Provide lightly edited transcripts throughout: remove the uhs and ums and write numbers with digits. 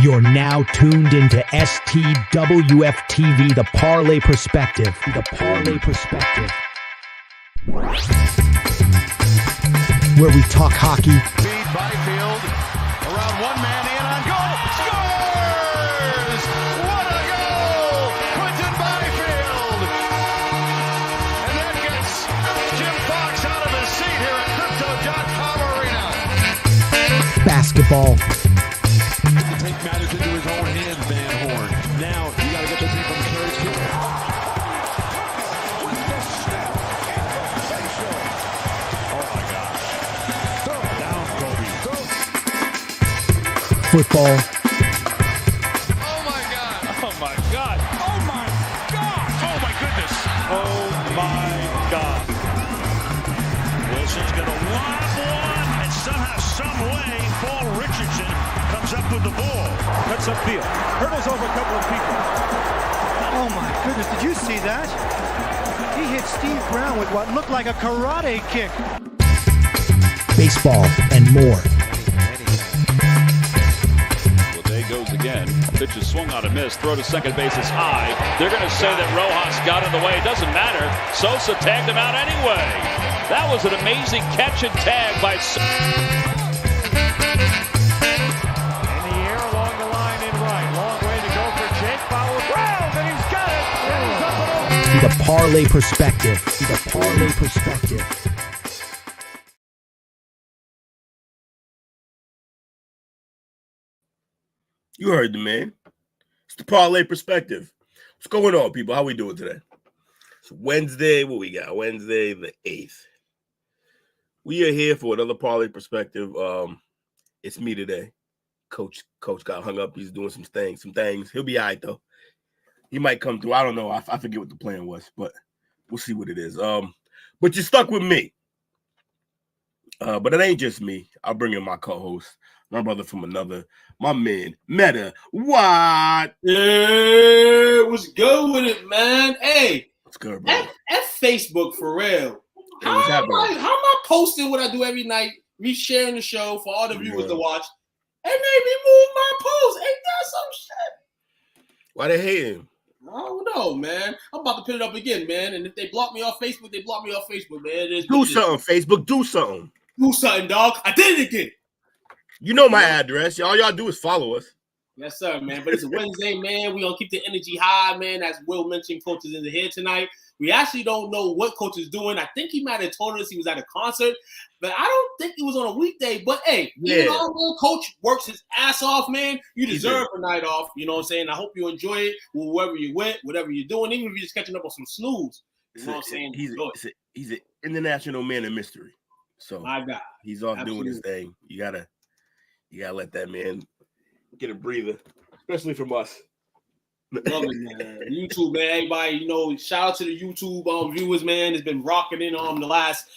You're now tuned into STWF-TV, The Parlay Perspective. The Parlay Perspective. Where we talk hockey. Feed Byfield around one man in on goal. Scores! What a goal! Quentin Byfield! And that gets Jim Fox out of his seat here at Crypto.com Arena. Basketball. Take matters into his own hands, Van Horn. Now, you got to get this thing from Church here. Oh, my gosh. Down, Kobe. Football. Oh my God! Oh, my God. Oh, my God. Oh my goodness! Oh, my God. Wilson's going to lob one, and somehow, some way, Paul Richardson comes up with the ball. Cuts upfield. Hurdles over a couple of people. Oh my goodness, did you see that? He hit Steve Brown with what looked like a karate kick. Baseball and more. Well, there goes again. Pitch is swung on a miss. Throw to second base is high. They're going to say that Rojas got in the way. It doesn't matter. Sosa tagged him out anyway. That was an amazing catch and tag by The Parlay Perspective. The Parlay Perspective. You heard the man. It's the Parlay Perspective. What's going on, people? How we doing today? It's Wednesday. What we got? Wednesday the 8th. We are here for another Parlay Perspective. It's me today. Coach got hung up. He's doing some things. He'll be all right, though. He might come through. I don't know. I forget what the plan was, but we'll see what it is. But you're stuck with me. But it ain't just me. I'll bring in my co-host, my brother from another, my man, Meta. What? Yeah, what's good with it, man? Hey, What's good, bro? F Facebook for real. How am I posting what I do every night, resharing the show for all the viewers to watch, and they remove my post? Ain't that some shit? Why they hating? I don't know, man. I'm about to put it up again, man. And if they block me off Facebook, they block me off Facebook, man. Do something, Facebook. Do something. Do something, dog. I did it again. You know my address. All y'all do is follow us. Yes, sir, man. But it's a Wednesday, man. We're going to keep the energy high, man. As Will mentioned, Coach is in the head tonight. We actually don't know what Coach is doing. I think he might have told us he was at a concert, but I don't think it was on a weekday. But, hey, even though Coach works his ass off, man, you deserve a night off. You know what I'm saying? I hope you enjoy it wherever you went, whatever you're doing, even if you're just catching up on some snooze. You know what I'm saying? He's an international man of mystery. So my God, he's off doing his thing. You gotta let that man get a breather, especially from us. Love it, man. YouTube, man. Everybody, shout out to the YouTube viewers, man. It's been rocking in on the last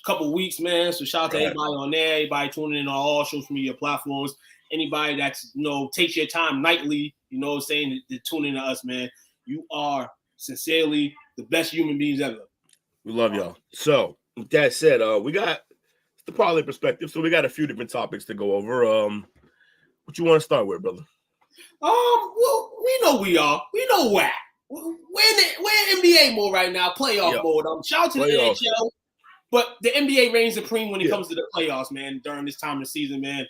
couple weeks, man. So shout out to everybody on there, everybody tuning in on all social media platforms. Anybody that's takes your time nightly, saying to tune in to us, man. You are sincerely the best human beings ever. We love y'all. So with that said, we got the Parlay Perspective. So we got a few different topics to go over. What you want to start with, brother? Well, we know we are. We know why. We're in NBA mode right now, playoff mode. Shout out to the NHL, but the NBA reigns supreme when it comes to the playoffs, man. During this time of the season, man.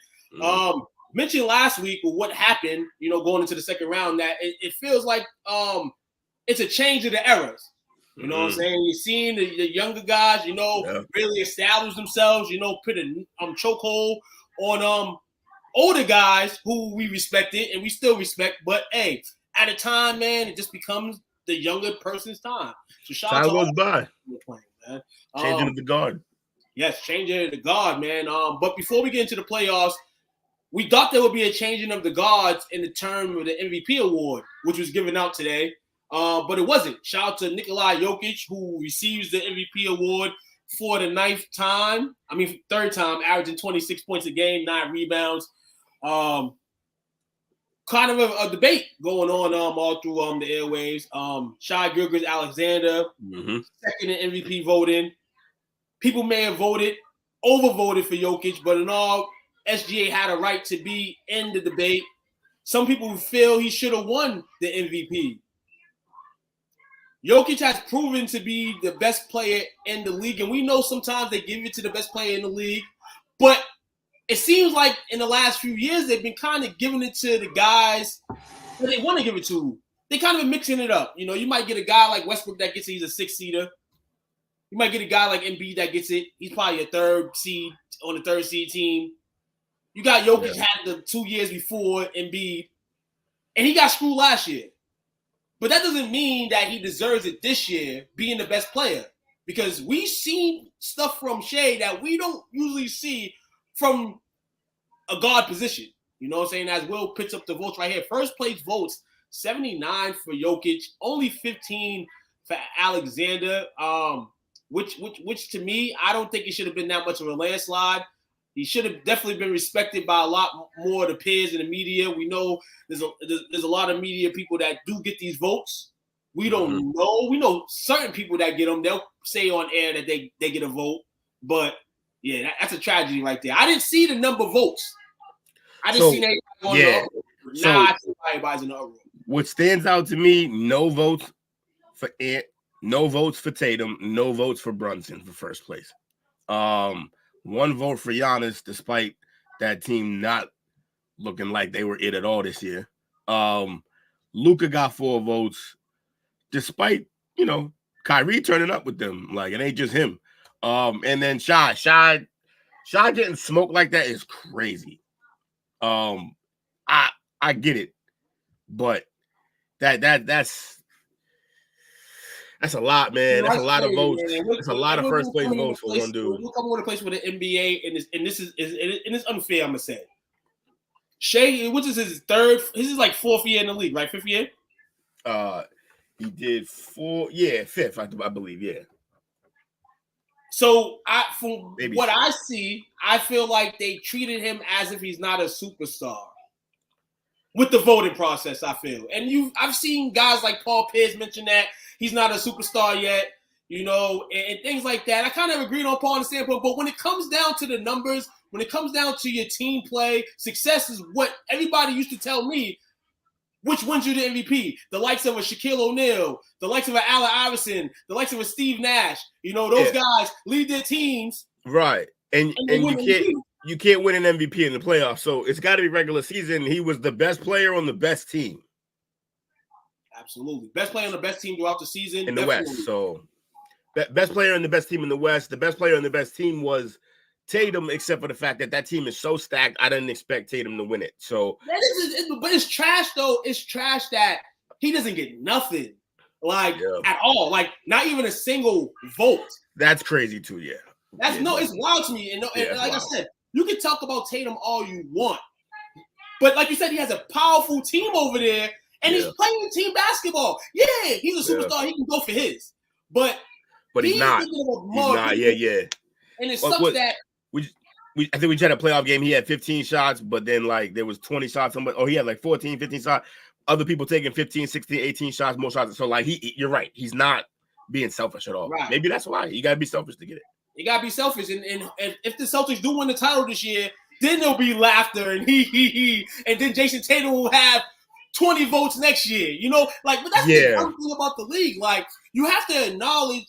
Mentioned last week with what happened, going into the second round, that it feels like it's a change of the eras. You know what I'm saying? You're seeing the younger guys, really establish themselves. Put a chokehold on older guys who we respected and we still respect, but hey, at a time, man, it just becomes the younger person's time. So shout out to goes by. Playing, man. Changing of the guard. Yes, changing of the guard, man. But before we get into the playoffs, we thought there would be a changing of the guards in the term of the MVP award, which was given out today. But it wasn't. Shout out to Nikola Jokic, who receives the MVP award for the third time, averaging 26 points a game, 9 rebounds. Kind of a debate going on all through the airwaves. Shai Gilgeous-Alexander, second in MVP voting. People may have overvoted for Jokic, but in all, SGA had a right to be in the debate. some people feel he should have won the MVP. Jokic has proven to be the best player in the league, and we know sometimes they give it to the best player in the league, but it seems like in the last few years they've been kind of giving it to the guys that they want to give it to. They kind of been mixing it up. You might get a guy like Westbrook that gets it, he's a 6-seeder. You might get a guy like Embiid that gets it, he's probably a 3rd seed on the 3rd seed team. You got Jokic had the 2 years before Embiid, and he got screwed last year. But that doesn't mean that he deserves it this year, being the best player, because we've seen stuff from Shea that we don't usually see from a guard position. You know what I'm saying? As Will puts up the votes right here. First place votes, 79 for Jokic, only 15 for Alexander, which to me, I don't think it should have been that much of a landslide. He should have definitely been respected by a lot more of the peers in the media. We know there's a lot of media people that do get these votes. We don't know. We know certain people that get them. They'll say on air that they get a vote. But, yeah, that's a tragedy right there. I didn't see the number of votes. I didn't see everybody going in the other room. Now I see everybody's in the other room. What stands out to me, no votes for Ant, no votes for Tatum, no votes for Brunson for first place. 1 vote for Giannis, despite that team not looking like they were it at all this year. Luka got 4 votes, despite, Kyrie turning up with them. Like, it ain't just him. And then Shy getting smoked like that is crazy. I get it, but that's a lot, man. That's a lot of votes. That's a lot of first place votes for one dude. We'll come to a place with the NBA, and this is unfair. I'm gonna say, Shea, which is his 3rd. This is like 4th year in the league, right? 5th year. He did 4, 5th, I believe, yeah. So from what I see, I feel like they treated him as if he's not a superstar with the voting process. I feel, and I've seen guys like Paul Pierce mention that he's not a superstar yet, and things like that. I kind of agreed on Paul and standpoint, but when it comes down to the numbers, when it comes down to your team play, success is what everybody used to tell me, which wins you the MVP. The likes of a Shaquille O'Neal, the likes of an Allen Iverson, the likes of a Steve Nash. Those guys lead their teams. Right. And you can't win an MVP in the playoffs. So it's got to be regular season. He was the best player on the best team. Absolutely. Best player on the best team throughout the season. In the West. So best player on the best team in the West. The best player on the best team was Tatum, except for the fact that team is so stacked, I didn't expect Tatum to win it. So, but it's trash though. It's trash that he doesn't get nothing, at all. Like not even a single vote. That's crazy too. Yeah. It's wild to me. And like I said, you can talk about Tatum all you want, but like you said, he has a powerful team over there, and he's playing team basketball. Yeah, he's a superstar. He can go for his, but he's not. He's not. Yeah. And it sucks that. I think we tried a playoff game. He had 15 shots, but then there was 20 shots. He had 14, 15 shots. Other people taking 15, 16, 18 shots, more shots. So you're right. He's not being selfish at all. Right. Maybe that's why you got to be selfish to get it. You got to be selfish. And if the Celtics do win the title this year, then there'll be laughter and he. And then Jason Tatum will have 20 votes next year. But that's the one thing about the league. You have to acknowledge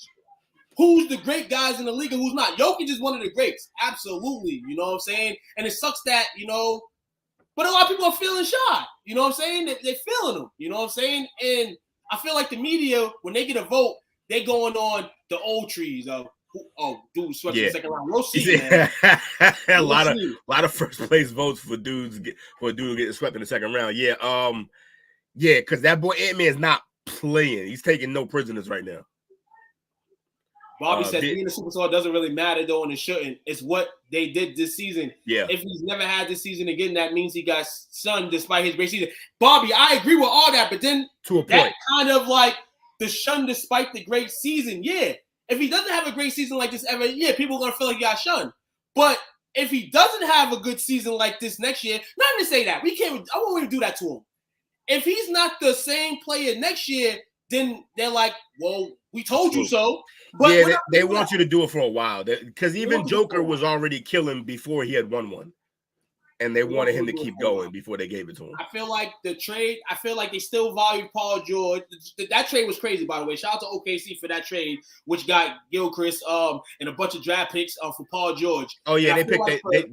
who's the great guys in the league and who's not. Jokic is one of the greats. Absolutely. You know what I'm saying? And it sucks that, but a lot of people are feeling shy. You know what I'm saying? They're feeling them. You know what I'm saying? And I feel like the media, when they get a vote, they going on the old trees of, dude swept in the second round. We'll see, man. a lot of first place votes for a dude getting swept in the second round. Yeah. Because that boy Ant-Man is not playing. He's taking no prisoners right now. Bobby says being a superstar doesn't really matter, though, and it shouldn't. It's what they did this season. Yeah. If he's never had this season again, that means he got shunned despite his great season. Bobby, I agree with all that, but then to a point, that kind of the shunned despite the great season. Yeah. If he doesn't have a great season like this ever, people are going to feel like he got shunned. But if he doesn't have a good season like this next year, not even say that. I won't even do that to him. If he's not the same player next year, then they're like, well, we told you so. But they want you to do it for a while. Because even Joker was already killing before he had won one. and they wanted him to keep going before they gave it to him. I feel like they still value Paul George. That trade was crazy, by the way. Shout out to OKC for that trade, which got Gilchrist and a bunch of draft picks for Paul George. Oh yeah,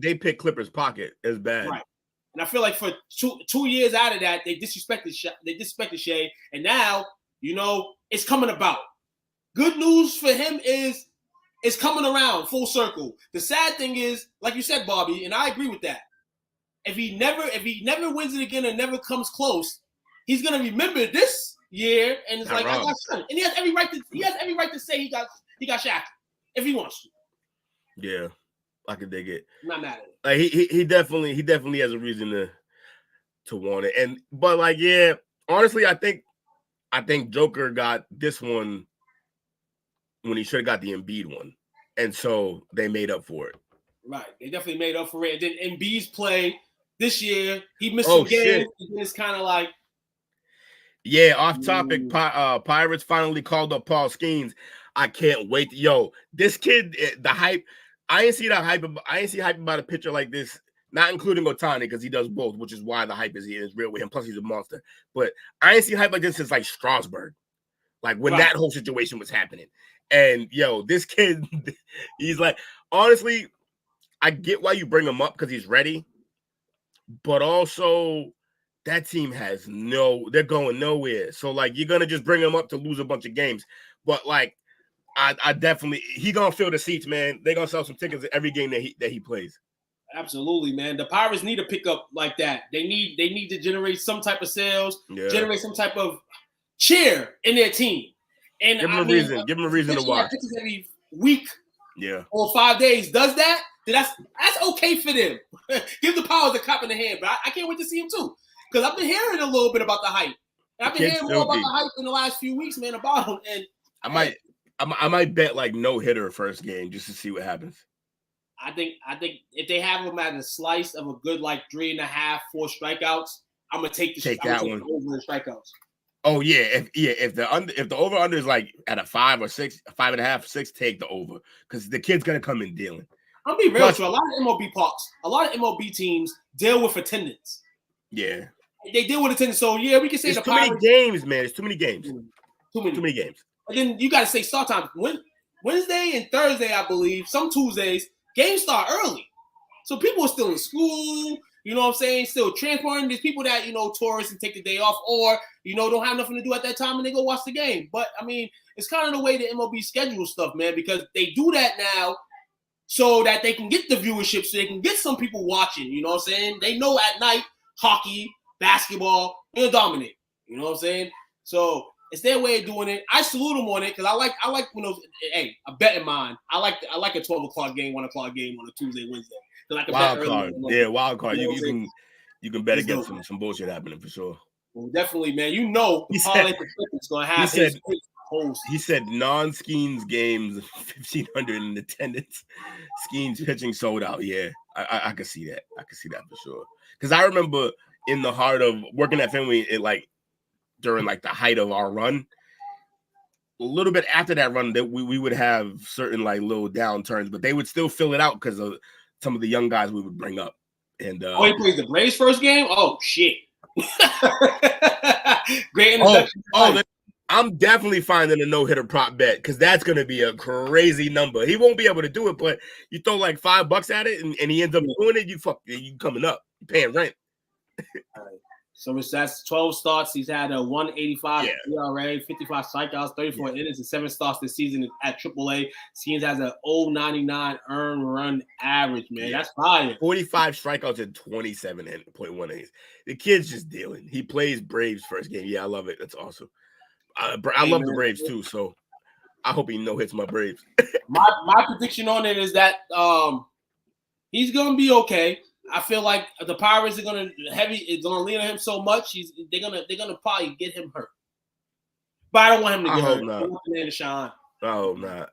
they picked Clippers' pocket. It's bad. Right. And I feel like for two years out of that, they disrespected Shea, and now it's coming about. Good news for him is it's coming around full circle. The sad thing is, like you said, Bobby, and I agree with that. If he never wins it again and never comes close, he's gonna remember this year, and it's like, I got Shaq. And he has every right to say he got Shaq if he wants to. Yeah, I can dig it. I'm not mad at it. Like he definitely has a reason to want it. But like, yeah, honestly, I think Joker got this one when he should have got the Embiid one, and so they made up for it. Right, they definitely made up for it. And then Embiid's play this year, he missed some games. And it's kind of like, yeah. Off topic, Pirates finally called up Paul Skeens. I can't wait. Yo, this kid, the hype. I ain't see hype about a pitcher like this. Not including Ohtani, because he does both, which is why the hype is real with him. Plus, he's a monster. But I ain't see hype like this since like Strasburg, like when that whole situation was happening. And yo, this kid, he's like, honestly, I get why you bring him up because he's ready. But also, that team they're going nowhere. So, like, you're going to just bring him up to lose a bunch of games. But, like, I definitely, he going to fill the seats, man. They're going to sell some tickets every game that he plays. Absolutely, man. The Pirates need a pickup like that. They need to generate some type of sales, generate some type of cheer in their team. And give them a reason to watch. Every week or 5 days does that, then that's okay for them. Give the Powers a cop in the hand, but I can't wait to see him too. Because I've been hearing a little bit about the hype. And I've been hearing more about the hype in the last few weeks, man, about him. And I might bet like no hitter first game just to see what happens. I think if they have him at a slice of a good like 3.5, 4 strikeouts, I'm gonna take that one over the strikeouts. Oh yeah, if the over under is like at a 5 or 6, 5.5, 6, take the over because the kid's gonna come in dealing. I'll be real with you. A lot of MLB teams deal with attendance. Yeah, they deal with attendance. So yeah, we can say it's too many games, man. It's too many games. Too many games. And then you got to say start time. Wednesday and Thursday, I believe. Some Tuesdays, games start early, so people are still in school. You know what I'm saying? Still transporting. There's people that, tourists and take the day off or, don't have nothing to do at that time and they go watch the game. But, I mean, it's kind of the way the MLB schedules stuff, man, because they do that now so that they can get the viewership, so they can get some people watching. You know what I'm saying? They know at night, hockey, basketball, they'll dominate. You know what I'm saying? So it's their way of doing it. I salute them on it because I like when those, hey, a bet in mind. I like a 12 o'clock game, 1 o'clock game on a Tuesday, Wednesday. Wild card. Yeah, wild card. You can bet against some bullshit happening for sure. Well, definitely, man. The parlay is going to have he said non-Skeens games, 1,500 in attendance. Skeens pitching sold out. Yeah, I could see that. I could see that for sure. Because I remember in the heart of working at Fenway, during the height of our run, a little bit after that run, that we would have certain little downturns, but they would still fill it out because of some of the young guys we would bring up. And he plays the Braves first game? Oh shit. Great introduction. I'm definitely finding a no-hitter prop bet because that's gonna be a crazy number. He won't be able to do it, but you throw $5 at it and he ends up doing it, you coming up. You're paying rent. All right. So that's 12 starts. He's had a 185 ERA, 55 strikeouts, 34 innings, and 7 starts this season at AAA. Skeens has an 0.99 earned run average, man. That's fire. 45 strikeouts and 27.1 innings. The kid's just dealing. He plays Braves first game. Yeah, I love it. That's awesome. I love the Braves too, so I hope he no hits my Braves. my prediction on it is that he's gonna be okay. I feel like the Pirates are gonna lean on him so much. They're gonna probably get him hurt. But I don't want him to get hurt. I want the man to shine. I hope not.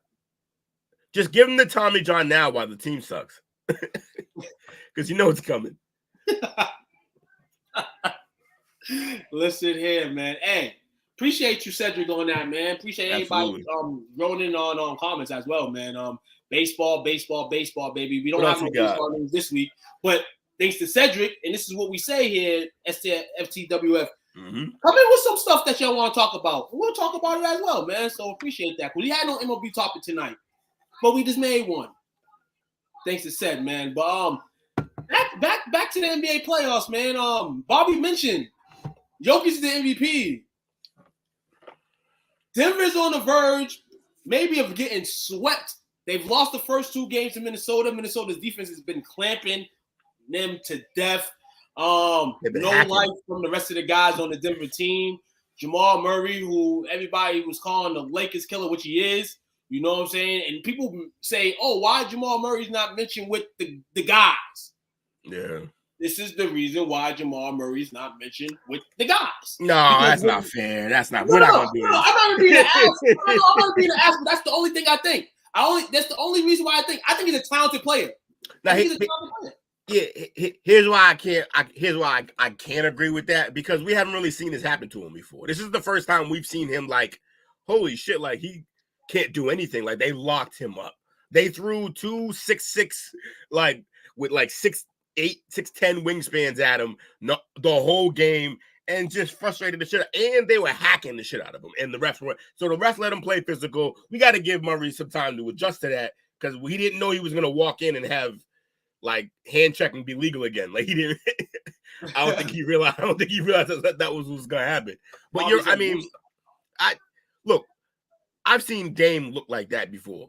Just give him the Tommy John now while the team sucks, because you know it's coming. Listen here, man. Hey, appreciate you, Cedric, on that, man. Appreciate everybody rolling in on comments as well, man. Baseball, baby. We don't have no baseball news this week, but thanks to Cedric, and this is what we say here at STWF. Mm-hmm. Come in with some stuff that y'all want to talk about. We'll talk about it as well, man. So appreciate that. We had no MLB topic tonight, but we just made one. Thanks to Ced, man. But back to the NBA playoffs, man. Bobby mentioned Jokic is the MVP. Denver's on the verge, maybe of getting swept. They've lost the first 2 games to Minnesota. Minnesota's defense has been clamping them to death. No life from the rest of the guys on the Denver team. Jamal Murray, who everybody was calling the Lakers killer, which he is. You know what I'm saying? And people say, oh, why Jamal Murray's not mentioned with the guys? Yeah. This is the reason why Jamal Murray's not mentioned with the guys. No, that's not fair. That's not. We're not gonna do this. I'm not gonna be the ass. I'm not gonna be the ass, but that's the only thing I think. That's the only reason why I think he's a talented player. Now, here's why I can't agree with that, because we haven't really seen this happen to him before. This is the first time we've seen him like, holy shit, like he can't do anything. Like they locked him up. They threw 2 6'6", like with like 6'8", 6'10" wingspans at him the whole game, and just frustrated the shit out. And they were hacking the shit out of him. And the refs let him play physical. We got to give Murray some time to adjust to that, because he didn't know he was gonna walk in and have like hand checking be legal again. Like he didn't. I don't think he realized that was what was gonna happen. But I've seen Dame look like that before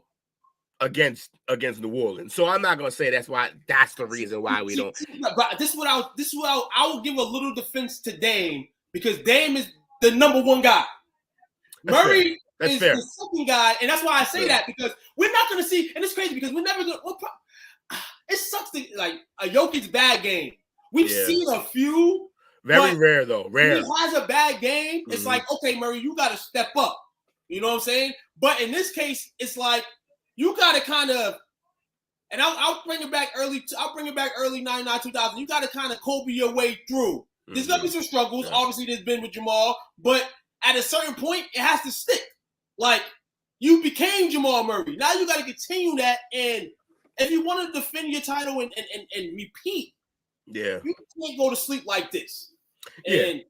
against New Orleans. So I'm not gonna say that's the reason why we don't. But this is what I will give a little defense to Dame, because Dame is the number 1 guy. Murray is the second guy, and that's why I say that, because we're not gonna see, and it's crazy because we're never gonna. It sucks to like a Jokic bad game. We've seen a few. Very rare though. Rare. When he has a bad game, it's like, okay, Murray, you got to step up. You know what I'm saying? But in this case, it's like you got to kind of, and I'll bring it back early. I'll bring it back early 99, 2000. You got to kind of Kobe your way through. There's gonna be some struggles. Yeah. Obviously, there's been with Jamal, but at a certain point, it has to stick. Like you became Jamal Murray. Now you got to continue that, and if you want to defend your title and repeat, you can't go to sleep like this. And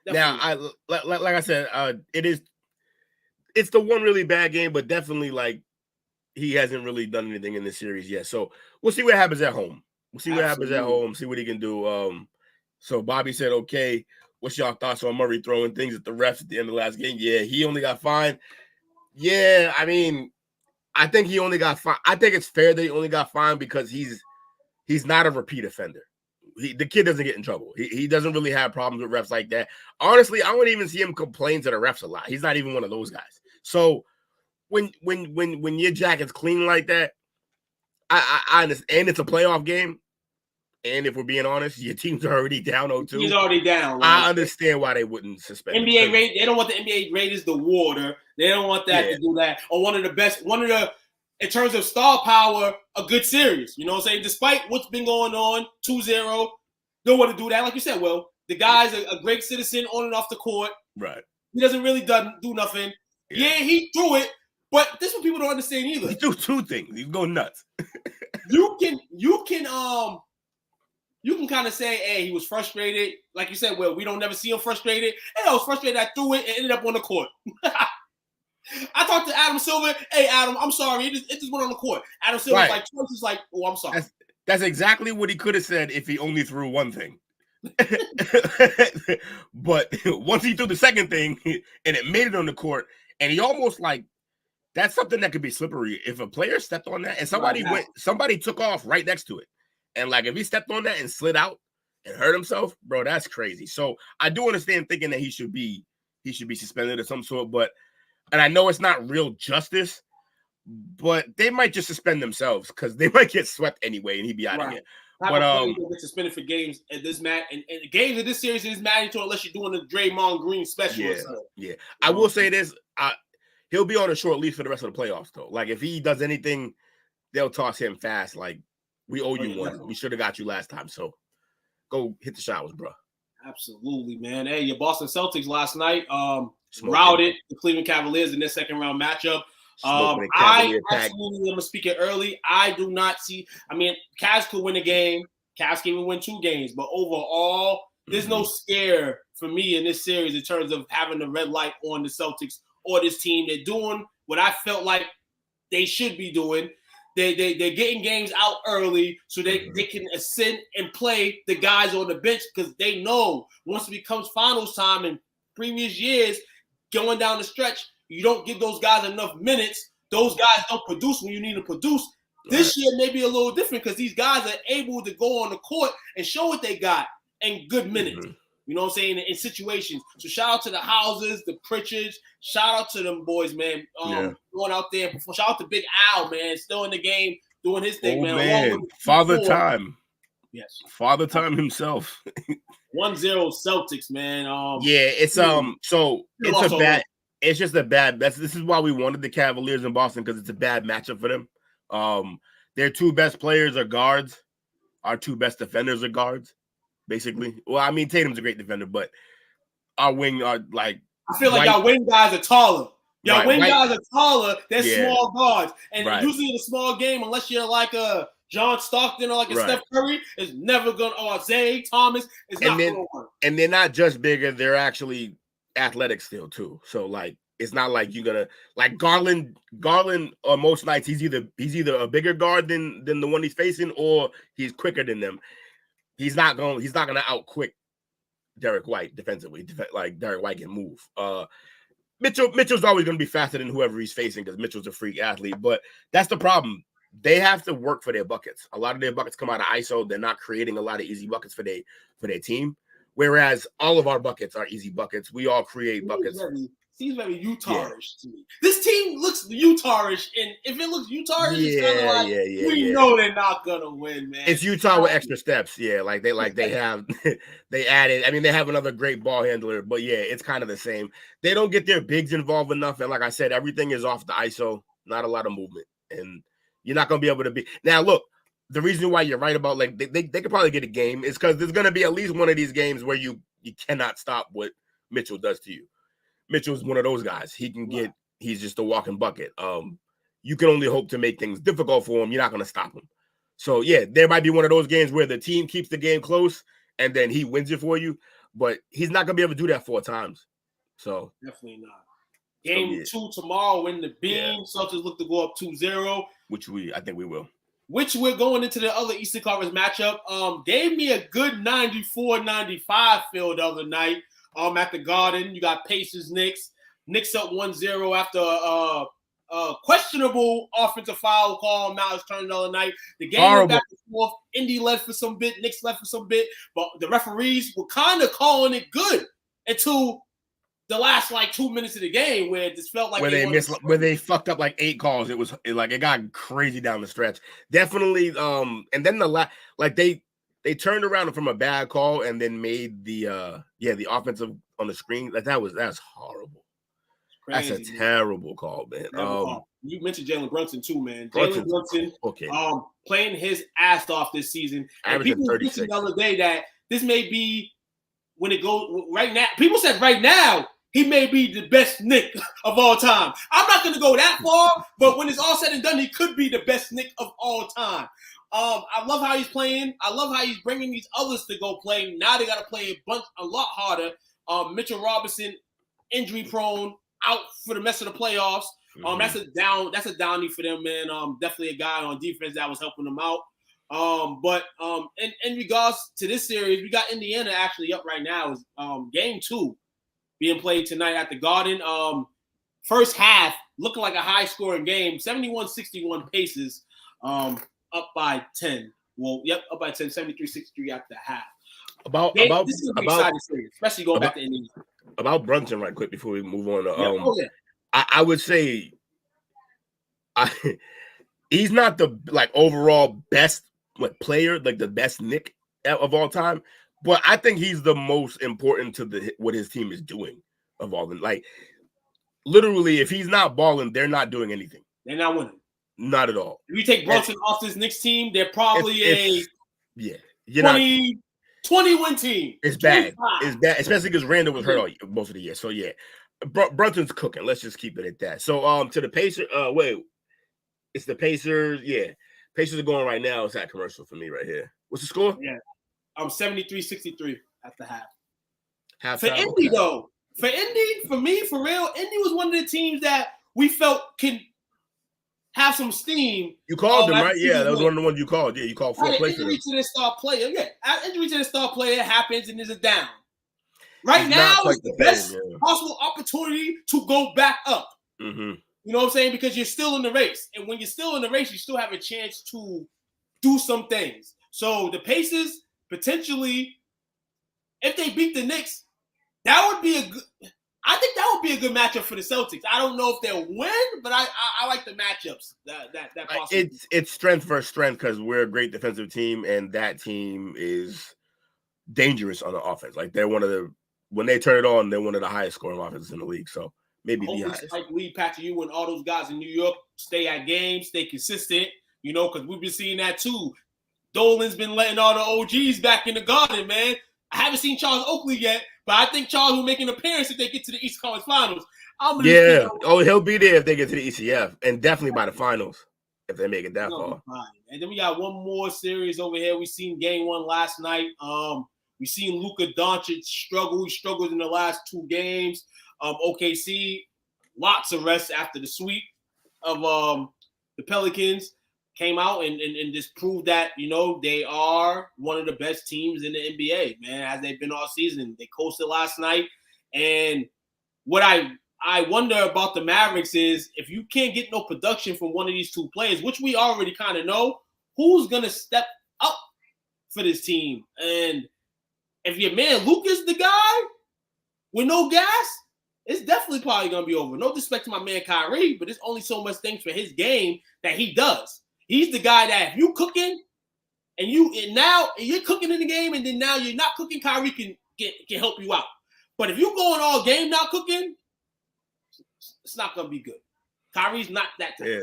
now, like I said, it's the one really bad game, but definitely like he hasn't really done anything in this series yet. So we'll see what happens at home. See what he can do. So Bobby said, okay, what's y'all thoughts on Murray throwing things at the refs at the end of the last game? Yeah, he only got fined. Yeah, I mean, I think he only got fined. I think it's fair that he only got fined because he's not a repeat offender. The kid doesn't get in trouble. He doesn't really have problems with refs like that. Honestly, I wouldn't even see him complain to the refs a lot. He's not even one of those guys. So when your jacket's clean like that, I understand. And it's a playoff game. And if we're being honest, your team's already down 0-2. He's already down. Right? I understand why they wouldn't suspend NBA rate. They don't want the NBA Raiders to water. They don't want that to do that. Or one of the in terms of star power, a good series. You know what I'm saying? Despite what's been going on, 2-0, don't want to do that. Like you said, Will, the guy's a great citizen on and off the court. Right. He doesn't really do nothing. Yeah, he threw it, but this is what people don't understand either. He threw 2 things. He's going nuts. You can kind of say, hey, he was frustrated. Like you said, well, we don't never see him frustrated. Hey, I was frustrated. I threw it and ended up on the court. I talked to Adam Silver. Hey, Adam, I'm sorry. It just went on the court. Adam Silver was like, twice. He's like, oh, I'm sorry. That's exactly what he could have said if he only threw one thing. But once he threw the second thing and it made it on the court, and he almost like, that's something that could be slippery. If a player stepped on that and somebody took off right next to it. And like if he stepped on that and slid out and hurt himself, bro, that's crazy. So I do understand thinking that he should be suspended of some sort, and I know it's not real justice, but they might just suspend themselves because they might get swept anyway and he'd be out of here. But get suspended for games at this match, and the games of this series is mandatory unless you're doing the Draymond Green special. Yeah. I will say this: he'll be on a short leash for the rest of the playoffs, though. Like if he does anything, they'll toss him fast. Like we owe you one. We should have got you last time. So go hit the showers, bro. Absolutely, man. Hey, your Boston Celtics last night routed the Cleveland Cavaliers in their second round matchup. I absolutely am speaking early. I do not see. I mean, Cavs could win a game. Cavs can even win 2 games. But overall, there's no scare for me in this series in terms of having the red light on the Celtics or this team. They're doing what I felt like they should be doing. They're getting games out early so they can ascend and play the guys on the bench because they know once it becomes finals time in previous years, going down the stretch, you don't give those guys enough minutes. Those guys don't produce when you need to produce. This year may be a little different because these guys are able to go on the court and show what they got in good minutes. You know what I'm saying? In situations. So shout out to the Houses, the Pritchards. Shout out to them boys, man. Going out there. Shout out to Big Al, man. Still in the game, doing his thing, man. Father time. Yes. Father time himself. 1-0 Celtics, man. It's just a bad. This is why we wanted the Cavaliers in Boston because it's a bad matchup for them. Their 2 best players are guards. Our 2 best defenders are guards. Basically, well, I mean, Tatum's a great defender, but our wing are like. I feel like y'all wing guys are taller. Y'all wing guys are taller. They're small guards, and usually in a small game, unless you're like a John Stockton or like a Steph Curry, is never gonna. Or Zay Thomas is not gonna work. And they're not just bigger; they're actually athletic still too. So like, it's not like you're gonna like Garland on most nights. He's either a bigger guard than the one he's facing, or he's quicker than them. He's not gonna outquick Derek White defensively. Like Derek White can move. Mitchell's always gonna be faster than whoever he's facing because Mitchell's a freak athlete. But that's the problem. They have to work for their buckets. A lot of their buckets come out of ISO. They're not creating a lot of easy buckets for their team. Whereas all of our buckets are easy buckets. We all create buckets. Seems very Utah-ish to me. This team looks Utah-ish, and if it looks Utah-ish, it's kind of like we know they're not gonna win, man. It's Utah with extra steps, they have they added. I mean, they have another great ball handler, but it's kind of the same. They don't get their bigs involved enough, and like I said, everything is off the ISO, not a lot of movement, and you're not gonna be able to be. Now, look, the reason why you're right about like they could probably get a game is because there's gonna be at least one of these games where you cannot stop what Mitchell does to you. Mitchell's one of those guys. He's just a walking bucket. You can only hope to make things difficult for him. You're not going to stop him. So, there might be one of those games where the team keeps the game close and then he wins it for you, but he's not going to be able to do that 4 times. So definitely not. Game 2 tomorrow in the Beam. Celtics look to go up 2-0. Which I think we will. Which we're going into the other Eastern Conference matchup. Gave me a good 94-95 feel the other night. At the Garden, you got Pacers, Knicks. Knicks up 1-0 after a questionable offensive foul call. Now it's turned the other night. The game went back and forth. Indy led for some bit. Knicks led for some bit. But the referees were kind of calling it good until the last 2 minutes of the game, where it just felt like where they fucked up 8 calls. It got crazy down the stretch. Definitely. And then they turned around from a bad call and then made the offensive on the screen. That's horrible. Crazy. That's a terrible call, man. You mentioned Jalen Brunson too, man. Jalen Brunson, playing his ass off this season. And people mentioned the other day that this may be when it goes right now. People said right now he may be the best Knick of all time. I'm not going to go that far, but when it's all said and done, he could be the best Knick of all time. I love how he's playing. I love how he's bringing these others to go play. Now they got to play a lot harder. Mitchell Robinson, injury prone, out for the rest of the playoffs. That's a downie for them, man. Definitely a guy on defense that was helping them out. But in regards to this series, we got Indiana actually up right now. Is game 2 being played tonight at the Garden. First half looking like a high scoring game. 71-61 Pacers. Up by 10. Well, up by 10, 73-63 after half. This is a exciting series, especially going back to Indiana. About Brunson, right quick, before we move on. I would say he's not the overall best player, the best Knick of all time, but I think he's the most important to what his team is doing of all them. Literally, if he's not balling, they're not doing anything. They're not winning. Not at all. If you take Brunson off this Knicks team, they're probably 20-win team. It's bad. It's bad, especially because Randall was hurt most of the year. So Brunson's cooking. Let's just keep it at that. So to the Pacers. It's the Pacers. Pacers are going right now. It's that commercial for me right here. What's the score? Yeah. 73-63 at the half. Half For time, Indy, okay. though. For Indy, for me, for real, Indy was one of the teams that we felt can have some steam. You called them, right? after Yeah, that was win. one of the ones you called. Yeah, you called fourth place for them. Injury to their star player. Yeah, injury to the star player happens and there's a down. Right It's now not quite is the the best same, yeah. possible opportunity to go back up. Mm-hmm. You know what I'm saying? Because you're still in the race. And when you're still in the race, you still have a chance to do some things. So the Pacers, potentially, if they beat the Knicks, that would be I think that would be a good matchup for the Celtics. I don't know if they'll win, but I like the matchups. That possibility. It's strength versus strength because we're a great defensive team, and that team is dangerous on the offense. Like when they turn it on, they're one of the highest scoring offenses in the league. So maybe the highest. Like Lee, Patrick, you and all those guys in New York stay at games, stay consistent. You know, because we've been seeing that too. Dolan's been letting all the OGs back in the garden, man. I haven't seen Charles Oakley yet, but I think Charles will make an appearance if they get to the East Conference Finals. He'll be there if they get to the ECF, and definitely by the finals if they make it that far. And then we got one more series over here. We seen Game 1 last night. We seen Luka Doncic struggle. He struggled in the last 2 games. OKC, lots of rest after the sweep of the Pelicans. Came out and just proved that, you know, they are one of the best teams in the NBA, man, as they've been all season. They coasted last night. And what I wonder about the Mavericks is if you can't get no production from one of these 2 players, which we already kind of know, who's going to step up for this team? And if your man Luka's the guy with no gas, it's definitely probably going to be over. No disrespect to my man Kyrie, but there's only so much things for his game that he does. He's the guy that if you cooking and now you're cooking in the game and then now you're not cooking, Kyrie can help you out. But if you're going all game not cooking, it's not gonna be good. Kyrie's not that type. Yeah,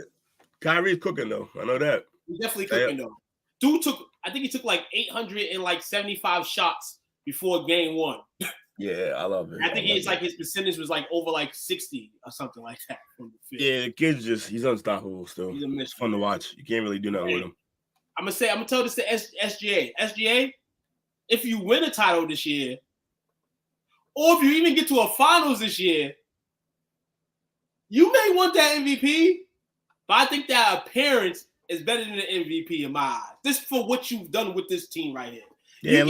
Kyrie's cooking though. I know that. He's definitely cooking though. Dude I think he took like 875 shots before Game 1. Yeah, I love it. I think his percentage was like over like 60 or something like that from the field. Yeah, the kid's he's unstoppable still. He's a mystery. It's fun to watch. You can't really do nothing with him. I'm gonna tell this to SGA. SGA, if you win a title this year, or if you even get to a finals this year, you may want that MVP, but I think that appearance is better than the MVP in my eyes. Just for what you've done with this team right here. Yeah,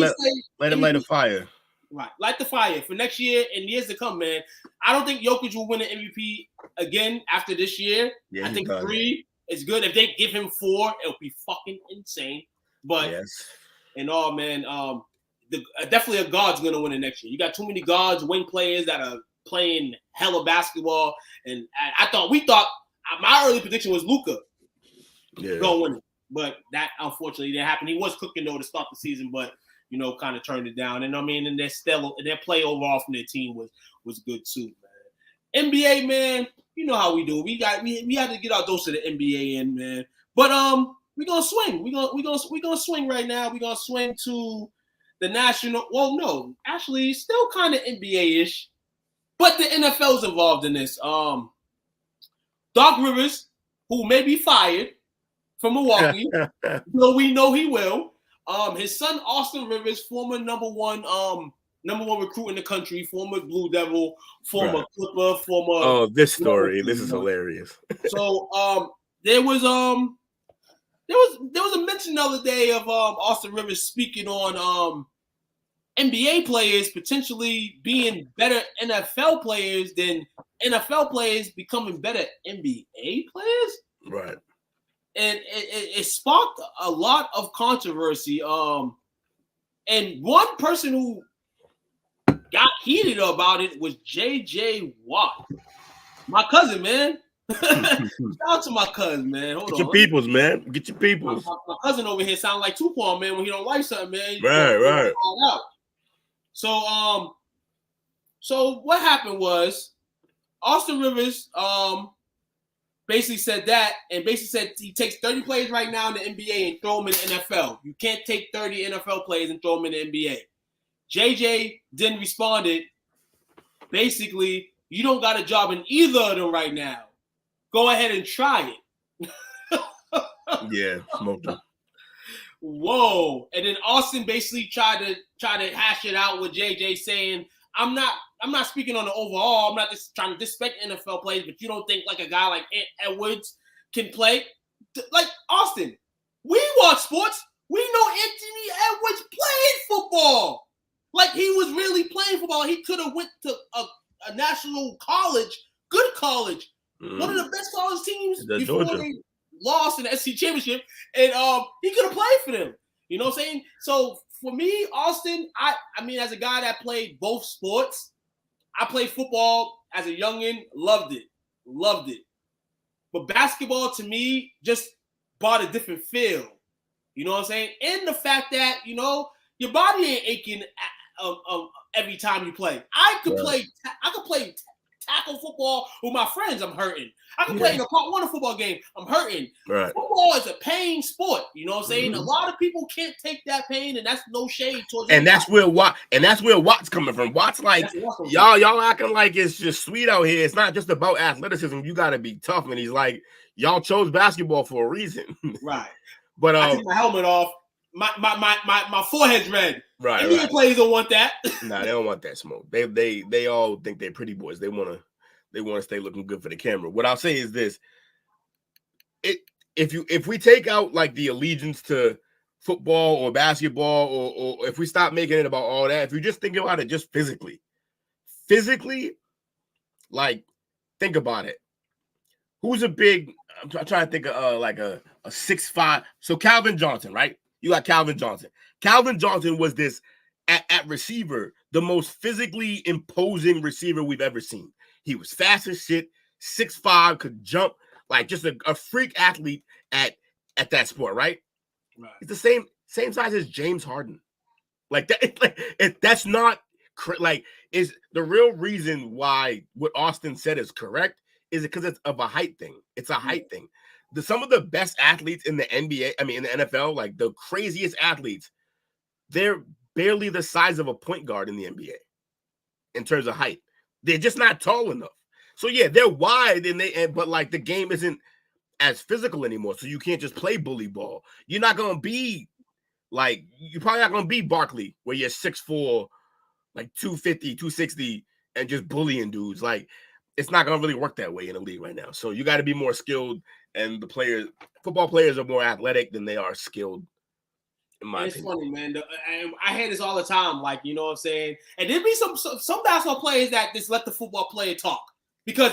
let him light a fire. Right, light the fire for next year and years to come, man. I don't think Jokic will win an MVP again after this year. Yeah, I think 3 is good. If they give him 4, it'll be fucking insane. But in all, man, definitely a guard's gonna win it next year. You got too many guards, wing players that are playing hella basketball, and we thought my early prediction was Luka gonna win it, but that unfortunately didn't happen. He was cooking though to start the season, but you know, kind of turned it down. And I mean, and their play overall from their team was good too, man. NBA, man, you know how we do. We had to get our dose of the NBA in, man. But we're gonna swing. We're gonna swing right now. We're gonna swing to the national. Well, no, actually, still kind of NBA-ish, but the NFL's involved in this. Doc Rivers, who may be fired from Milwaukee, though we know he will. His son Austin Rivers, former number one recruit in the country, former Blue Devil, former Clipper, former. Oh, this story! This is hilarious. So, there was a mention the other day of Austin Rivers speaking on NBA players potentially being better NFL players than NFL players becoming better NBA players. Right. And it sparked a lot of controversy. And one person who got heated about it was J.J. Watt. My cousin, man. Shout out to my cousin, man. Hold on. Get your peoples, man. Get your peoples. My cousin over here sound like Tupac, man, when he don't like something, man. Right. So what happened was Austin Rivers basically said that, and basically said he takes 30 players right now in the NBA and throw them in the NFL. You can't take 30 NFL players and throw them in the NBA. JJ then responded, basically, you don't got a job in either of them right now. Go ahead and try it. Yeah, smoked him. Whoa! And then Austin basically tried to hash it out with JJ, saying, "I'm not speaking on the overall. I'm not just trying to disrespect NFL players, but you don't think like a guy like Edwards can play like Austin? We watch sports. We know Anthony Edwards played football. Like he was really playing football. He could have went to a national college, good college, one of the best college teams before Georgia. they lost in the SEC championship, and he could have played for them. You know what I'm saying? So for me, Austin, I mean, as a guy that played both sports, I played football as a youngin, loved it. But basketball to me just brought a different feel. You know what I'm saying? And the fact that, you know, your body ain't aching every time you play. I could play tackle football with my friends. I'm hurting. I can play in a part 1 football game. I'm hurting. Right. Football is a pain sport. You know what I'm saying? A lot of people can't take that pain, and that's no shade towards. And that's where Watt's coming from. Watt's like, y'all acting like it's just sweet out here. It's not just about athleticism. You got to be tough. And he's like, y'all chose basketball for a reason. Right. But I took my helmet off. My forehead's red. Right. NBA players don't want that. Nah, they don't want that smoke. They all think they're pretty boys. They wanna stay looking good for the camera. What I'll say is this: if we take out like the allegiance to football or basketball, or if we stop making it about all that, if you just think about it just physically, like think about it. Who's a big? I'm trying to think of like a 6'5". So Calvin Johnson, right? You got Calvin Johnson. Calvin Johnson was this at receiver, the most physically imposing receiver we've ever seen. He was fast as shit, 6'5", could jump, like just a freak athlete at that sport, right? Right. It's the same size as James Harden. Like that. That's not like is the real reason why what Austin said is correct. Is it because it's of a height thing? It's a height thing. Some of the best athletes in the NBA, I mean, in the NFL, like the craziest athletes, they're barely the size of a point guard in the NBA in terms of height. They're just not tall enough. So yeah, they're wide, but like the game isn't as physical anymore. So you can't just play bully ball. You're not gonna be like you're probably not gonna be Barkley, where you're 6'4", like 250, 260, and just bullying dudes. Like it's not gonna really work that way in the league right now. So you got to be more skilled. And football players are more athletic than they are skilled. In my opinion. Funny, man. I hear this all the time. Like, you know what I'm saying? And there'd be some basketball players that just let the football player talk. Because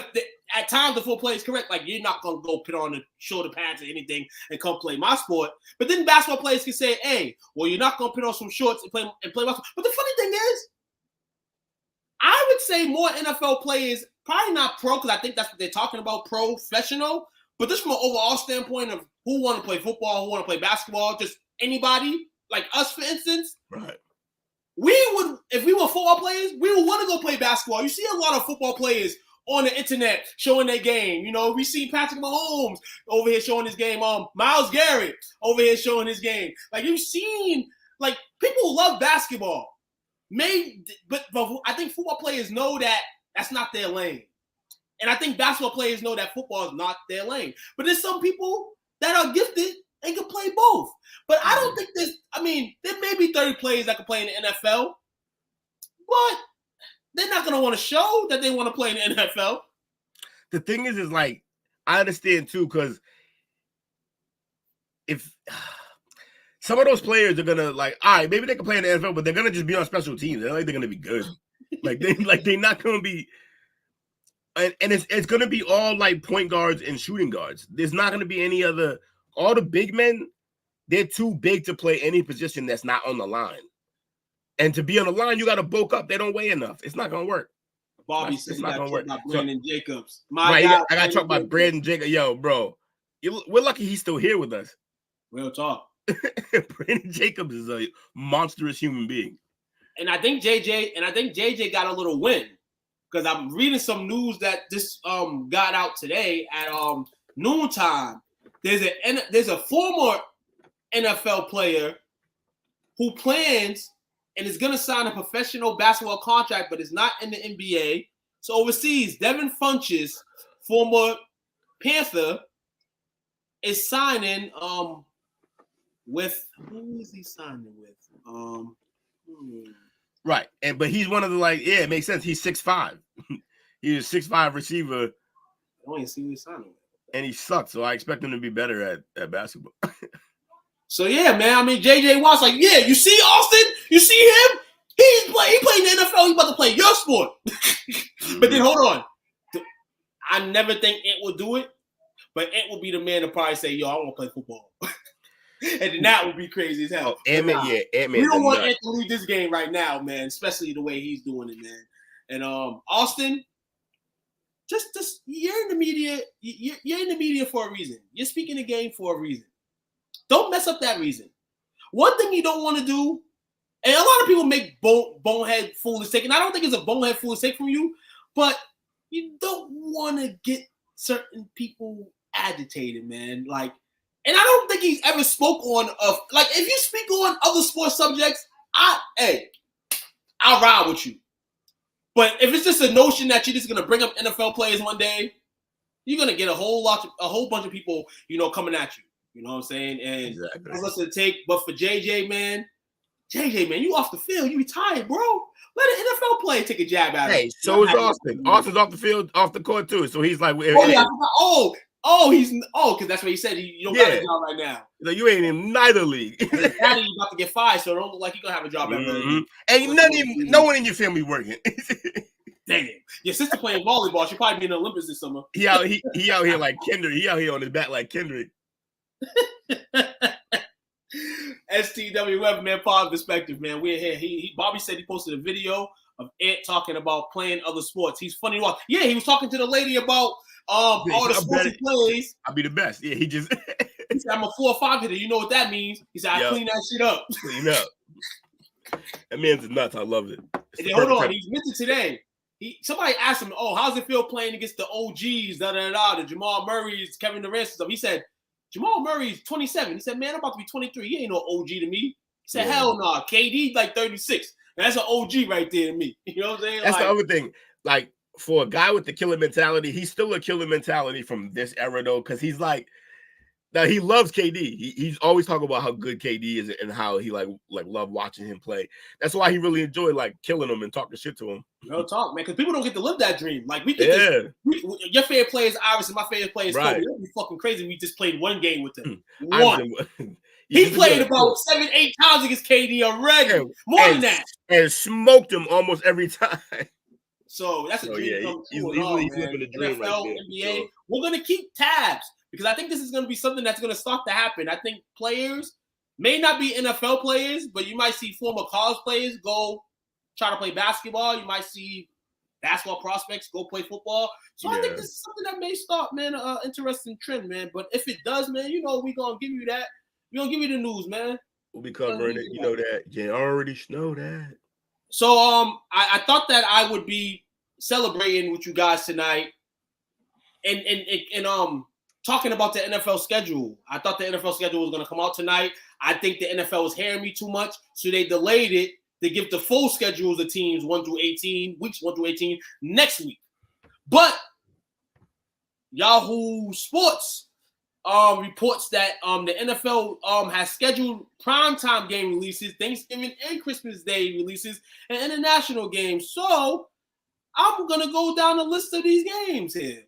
at times the football player is correct. Like, you're not going to go put on the shoulder pads or anything and come play my sport. But then basketball players can say, hey, well, you're not going to put on some shorts and play my sport. But the funny thing is, I would say more NFL players, probably not pro, because I think that's what they're talking about, professional. But this from an overall standpoint of who want to play football, who want to play basketball, just anybody, like us, for instance. Right. We would, if we were football players, we would want to go play basketball. You see a lot of football players on the internet showing their game. You know, we see Patrick Mahomes over here showing his game. Myles Garrett over here showing his game. Like, you've seen, like, people love basketball. But I think football players know that that's not their lane. And I think basketball players know that football is not their lane. But there's some people that are gifted and can play both. But I don't think there may be 30 players that can play in the NFL, but they're not going to want to show that they want to play in the NFL. The thing is like, I understand too, because if some of those players are going to like, all right, maybe they can play in the NFL, but they're going to just be on special teams. They're going to be good. they're not going to be. And it's going to be all like point guards and shooting guards. There's not going to be any other. All the big men, they're too big to play any position that's not on the line. And to be on the line, you got to bulk up. They don't weigh enough. It's not going to work. Bobby said, "Not going to work." Brandon Jacobs. I got to talk about Brandon Jacobs. Yo, bro, we're lucky he's still here with us. Real talk. Brandon Jacobs is a monstrous human being. And I think JJ got a little win. Because I'm reading some news that this got out today at noontime. There's a former NFL player who plans and is going to sign a professional basketball contract, but is not in the NBA. So overseas, Devin Funchess, former Panther, is signing with who is he signing with? Right, but he's one of the it makes sense. He's 6'5". He's a 6'5" receiver. I don't even see who he's signing with. And he sucks, so I expect him to be better at basketball. So yeah, man. I mean, JJ Watt's like, yeah, you see Austin? You see him? He playing in the NFL. He's about to play your sport. But then hold on. I never think Ant will do it, but Ant will be the man to probably say, yo, I want to play football. And then that would be crazy as hell. Ant-Man, Ant-Man. We don't want Ant to leave this game right now, man, especially the way he's doing it, man. And Austin, just you're in the media. You're in the media for a reason. You're speaking the game for a reason. Don't mess up that reason. One thing you don't want to do, and a lot of people make bonehead foolish take, and I don't think it's a bonehead foolish take from you, but you don't want to get certain people agitated, man. Like, and I don't think he's ever spoke on if you speak on other sports subjects, I'll ride with you. But if it's just a notion that you're just gonna bring up NFL players one day, you're gonna get a whole bunch of people, coming at you. You know what I'm saying? And exactly. That's the take. But for JJ, man, you off the field, you retired, bro. Let an NFL player take a jab at him. Hey, so is Austin. Austin's off the field, off the court too. So he's like, because that's what he said. You don't got a job right now. Like, you ain't in neither league. Daddy, you about to get fired, so it don't look like you're gonna have a job ever. And no one in your family working. Dang it. Your sister playing volleyball. She'll probably be in the Olympics this summer. He out here like Kendrick. He out here on his back like Kendrick. STWF, man, positive perspective, man. We're here. Bobby said he posted a video of Ant talking about playing other sports. He's funny to watch. Yeah, he was talking to the lady about all the sports he plays. I'll be the best. Yeah, he said, I'm a 4 or 5 hitter. You know what that means? He said, I clean that shit up. Clean up. That man's nuts. I love it. And then, hold on. He's mentioned today. Somebody asked him, how's it feel playing against the OGs, the Jamal Murray's, Kevin Durant's stuff? He said, Jamal Murray's 27. He said, man, I'm about to be 23. He ain't no OG to me. He said, hell no. KD like 36. And that's an OG right there to me. You know what I'm saying? That's the other thing. Like, for a guy with the killer mentality, he's still a killer mentality from this era, though, because he's like, now he loves KD. He's always talking about how good KD is and how he like love watching him play. That's why he really enjoyed killing him and talking shit to him. No talk, man, because people don't get to live that dream. Like we get your favorite player is Iris and my favorite player is Kobe. It would be fucking crazy. We just played one game with them. One. He played about 7-8 times against KD already. More than that, and smoked him almost every time. So that's a dream come true. He's living a dream. NFL, right there, NBA. So. We're gonna keep tabs. Because I think this is going to be something that's going to start to happen. I think players may not be NFL players, but you might see former college players go try to play basketball. You might see basketball prospects go play football. So I think this is something that may start, man, an interesting trend, man. But if it does, man, we're going to give you that. We're going to give you the news, man. We'll be covering it. You know that. You already know that. So I thought that I would be celebrating with you guys tonight. And talking about the NFL schedule. I thought the NFL schedule was going to come out tonight. I think the NFL was hearing me too much, so they delayed it to give the full schedules of teams 1 through 18, weeks 1 through 18, next week. But Yahoo Sports reports that the NFL has scheduled primetime game releases, Thanksgiving and Christmas Day releases, and international games. So I'm going to go down the list of these games here.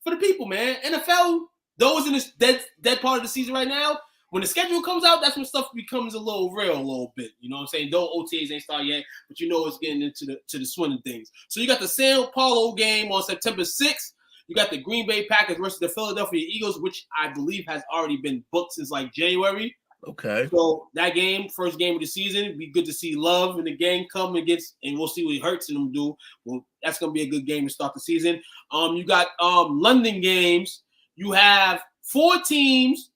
For the people, man. NFL, those in this dead part of the season right now, when the schedule comes out, that's when stuff becomes a little bit. You know what I'm saying? Though OTAs ain't started yet, but it's getting into the swing of things. So you got the Sao Paulo game on September 6th. You got the Green Bay Packers versus the Philadelphia Eagles, which I believe has already been booked since January. Okay. So that game, first game of the season, it'd be good to see Love and the gang come against, and we'll see what Hurts and them do. Well, that's going to be a good game to start the season. You got London games. You have 4 teams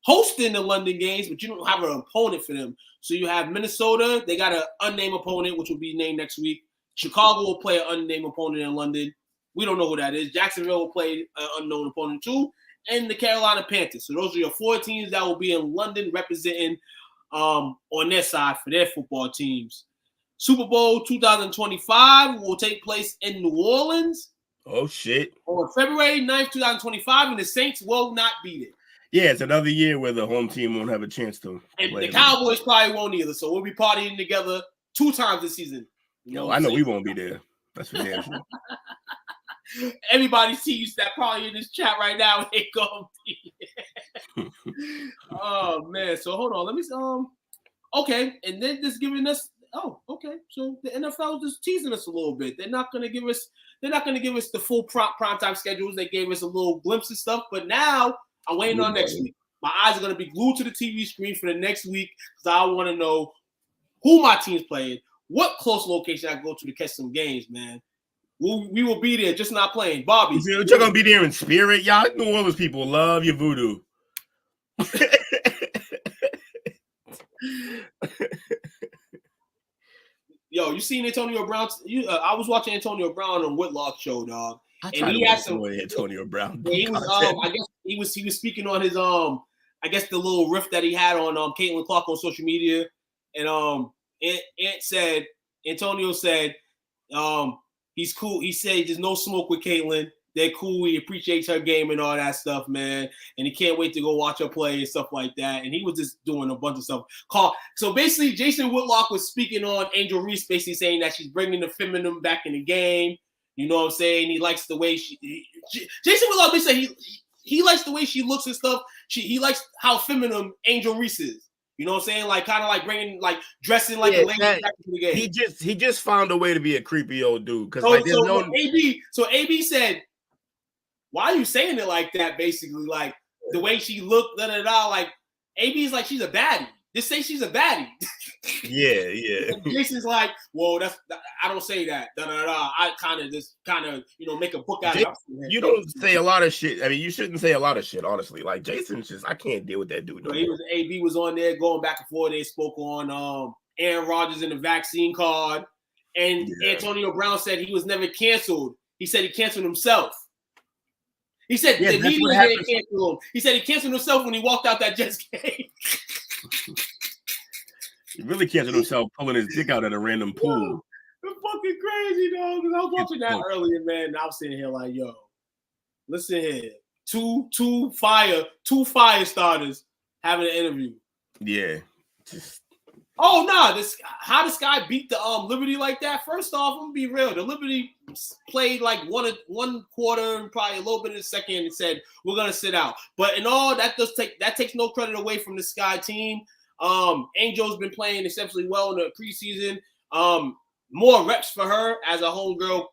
hosting the London games, but you don't have an opponent for them. So you have Minnesota. They got an unnamed opponent, which will be named next week. Chicago will play an unnamed opponent in London. We don't know who that is. Jacksonville will play an unknown opponent too. And the Carolina Panthers. So those are your 4 teams that will be in London representing on their side for their football teams. Super Bowl 2025 will take place in New Orleans. Oh, shit. On February 9th, 2025, and the Saints will not be there. Yeah, it's another year where the home team won't have a chance to And play the Cowboys probably won't either. So we'll be partying together 2 times this season. I know we won't be there. That's for damn sure. Everybody sees that probably in this chat right now ain't gonna be. Oh man. So hold on. Let me okay. And then just giving us okay. So the NFL is just teasing us a little bit. They're not gonna give us the full primetime schedules. They gave us a little glimpse of stuff, but now I'm waiting on next week. My eyes are gonna be glued to the TV screen for the next week because I want to know who my team's playing, what close location I go to catch some games, man. We will be there, just not playing. Bobby. You're going to be there in spirit? Y'all New Orleans people love your voodoo. Yo, you seen Antonio Brown? I was watching Antonio Brown on Whitlock show, dog. And he had some Antonio Brown. He was I guess he was speaking on his I guess the little riff that he had on Caitlin Clark on social media. And Antonio said he's cool. He said there's no smoke with Caitlin. They're cool. He appreciates her game and all that stuff, man. And he can't wait to go watch her play and stuff like that. And he was just doing a bunch of stuff. So basically, Jason Whitlock was speaking on Angel Reese, basically saying that she's bringing the feminine back in the game. You know what I'm saying? He likes the way Jason Whitlock basically he likes the way she looks and stuff. He likes how feminine Angel Reese is. You know what I'm saying? Like kind of like bringing dressing like a lady back into the game. He just found a way to be a creepy old dude. So AB said, why are you saying it like that? Basically, like the way she looked, like AB's like she's a baddie. Just say she's a baddie. Yeah. Jason's like, well, I don't say that. I kind of make a book out of it. You don't say a lot of shit. I mean, you shouldn't say a lot of shit, honestly. Like Jason's just, I can't deal with that dude. AB was on there going back and forth. They spoke on Aaron Rodgers and the vaccine card, and Antonio Brown said he was never canceled. He said he canceled himself. He said the media didn't cancel him. He said he canceled himself when he walked out that Jets game. He really canceled himself pulling his dick out at a random pool. It's fucking crazy, dog. Because I was watching that earlier, man. And I was sitting here like, yo, listen here. Two fire starters having an interview. Yeah. Oh no! How this guy beat the Liberty like that? First off, I'm gonna be real. The Liberty played like one quarter and probably a little bit of the second and said we're gonna sit out. But in all, that takes no credit away from the Sky team. Angel's been playing exceptionally well in the preseason. More reps for her as a homegirl.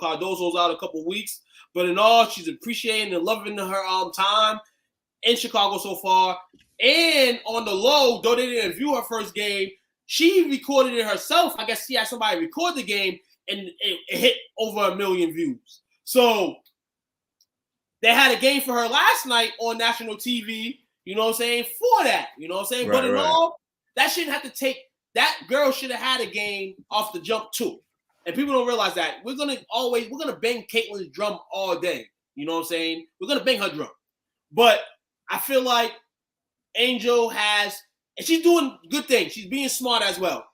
Cardozo's out a couple weeks, but in all, she's appreciating and loving her time in Chicago so far. And on the low, though they didn't view her first game, she recorded it herself. I guess she had somebody record the game, and it hit over 1 million views. So they had a game for her last night on national TV, you know what I'm saying, for that. You know what I'm saying? But in all, that shouldn't have to take – that girl should have had a game off the jump too. And people don't realize that. We're going to bang Caitlin's drum all day. You know what I'm saying? We're going to bang her drum. But I feel like Angel and she's doing good things. She's being smart as well.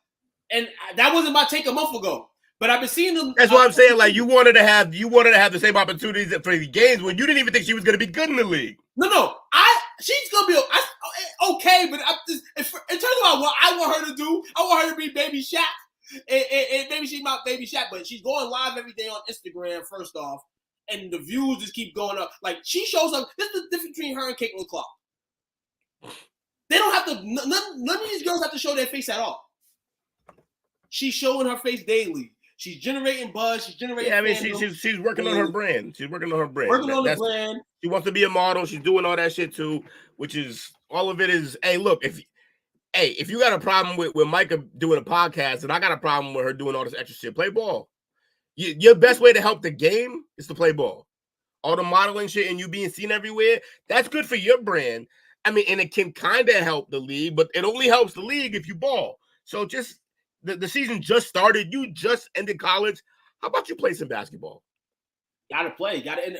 And that wasn't my take a month ago. But I've been seeing them. That's what I'm saying. Like you wanted to have the same opportunities for the games when you didn't even think she was going to be good in the league. No. She's going to be okay. But in terms of what I want her to do, I want her to be Baby Shaq. And maybe she's not Baby Shaq, but she's going live every day on Instagram, first off. And the views just keep going up. Like she shows up. This is the difference between her and Caitlin Clark. They don't have to. None of these girls have to show their face at all. She's showing her face daily. She's generating buzz. She's generating. Yeah, I mean, she's working on her brand. She's working on her brand. Working on the brand. She wants to be a model. She's doing all that shit too, which is all of it is. Hey, look, if you got a problem with Micah doing a podcast, and I got a problem with her doing all this extra shit, play ball. Your best way to help the game is to play ball. All the modeling shit and you being seen everywhere, that's good for your brand. I mean, and it can kind of help the league, but it only helps the league if you ball. So just the season just started. You just ended college. How about you play some basketball? Gotta play. And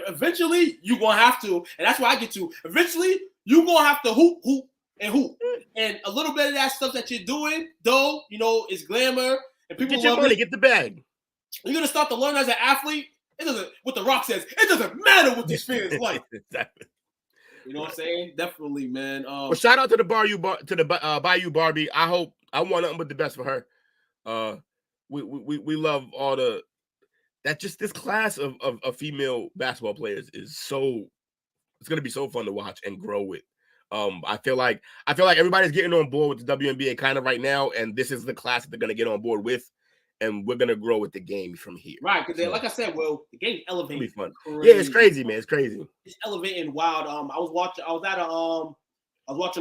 eventually, you're going to have to. And that's where I get to. Eventually, you're going to have to hoop. And a little bit of that stuff that you're doing, though, is glamour. And people get your money. Get the bag. You're going to start to learn as an athlete. It doesn't, what The Rock says, it doesn't matter what these fans like. Exactly. You know what I'm saying? Definitely, man. Well, shout out to the Bayou Barbie. I want nothing but the best for her. We love all this class of female basketball players is so. It's gonna be so fun to watch and grow with. I feel like everybody's getting on board with the WNBA kind of right now, and this is the class that they're gonna get on board with, and we're gonna grow with the game from here. Right, because like I said, the game's elevating. It'll be fun. Yeah, it's crazy, man. It's crazy. It's elevating wild. I was watching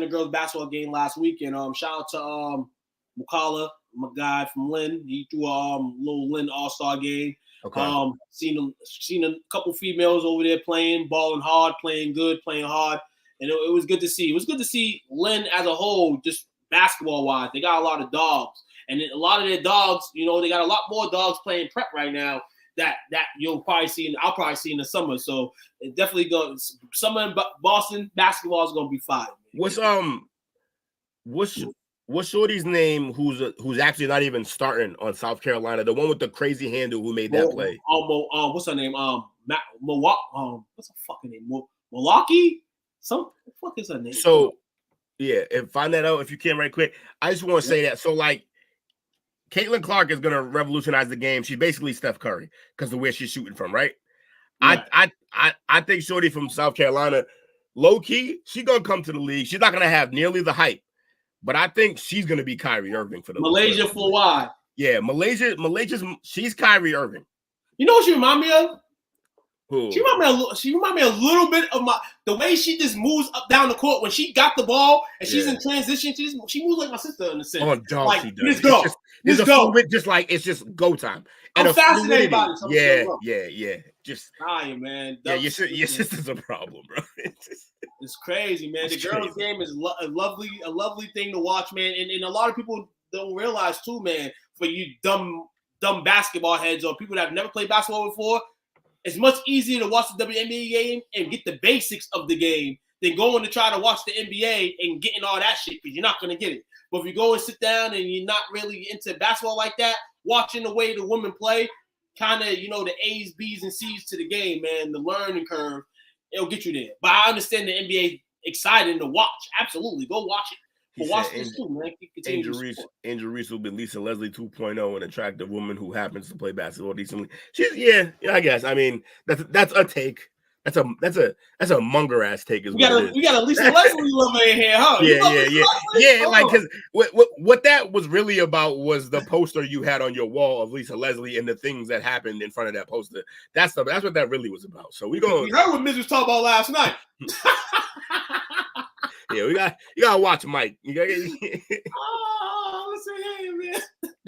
a girls basketball game last week, and shout out to Mukala, my guy from Lynn. He threw a little Lynn All-Star game. Okay. Seen a couple females over there playing, balling hard, playing good, playing hard. And it was good to see. It was good to see Lynn as a whole, just basketball-wise. They got a lot of dogs. And a lot of their dogs, they got a lot more dogs playing prep right now that I'll probably see in the summer. So it definitely goes. Summer in Boston basketball is going to be fire. What's Shorty's name who's actually not even starting on South Carolina? The one with the crazy handle who made that play. What's her name? What's her fucking name? Milwaukee? What the fuck is her name? So, yeah, and find that out if you can right quick. I just want to say that. So, like, Caitlin Clark is going to revolutionize the game. She's basically Steph Curry because of where she's shooting from, right? I think Shorty from South Carolina, low-key, she's going to come to the league. She's not going to have nearly the hype, but I think she's going to be Kyrie Irving for the Malaysia league. For why? Yeah, Malaysia's she's Kyrie Irving. You know what she remind me of? Who? She remind me a little bit of the way she just moves up down the court when she got the ball and she's in transition. She moves like my sister in a sense. Oh, dog, like, she does. Let's go. Let's go. Just like it's just go time. And I'm fascinated by it. Yeah. Just dying, man. Your sister's a problem, bro. It's crazy, man. The girls' game is a lovely thing to watch, man. And a lot of people don't realize too, man. For you dumb basketball heads or people that have never played basketball before. It's much easier to watch the WNBA game and get the basics of the game than going to try to watch the NBA and getting all that shit because you're not going to get it. But if you go and sit down and you're not really into basketball like that, watching the way the women play, kind of, the A's, B's, and C's to the game, man, the learning curve, it'll get you there. But I understand the NBA exciting to watch. Absolutely. Go watch it. But watch this too, man. Angel Reese will be Lisa Leslie 2.0, an attractive woman who happens to play basketball decently. I guess. I mean, that's a take. That's a monger ass take as well. We got a Lisa Leslie lover in here, huh? Yeah. Like, because what that was really about was the poster you had on your wall of Lisa Leslie and the things that happened in front of that poster. That's what that really was about. So we heard what Miz was talking about last night. Yeah, you gotta watch Mike. You gotta get what's her name, man?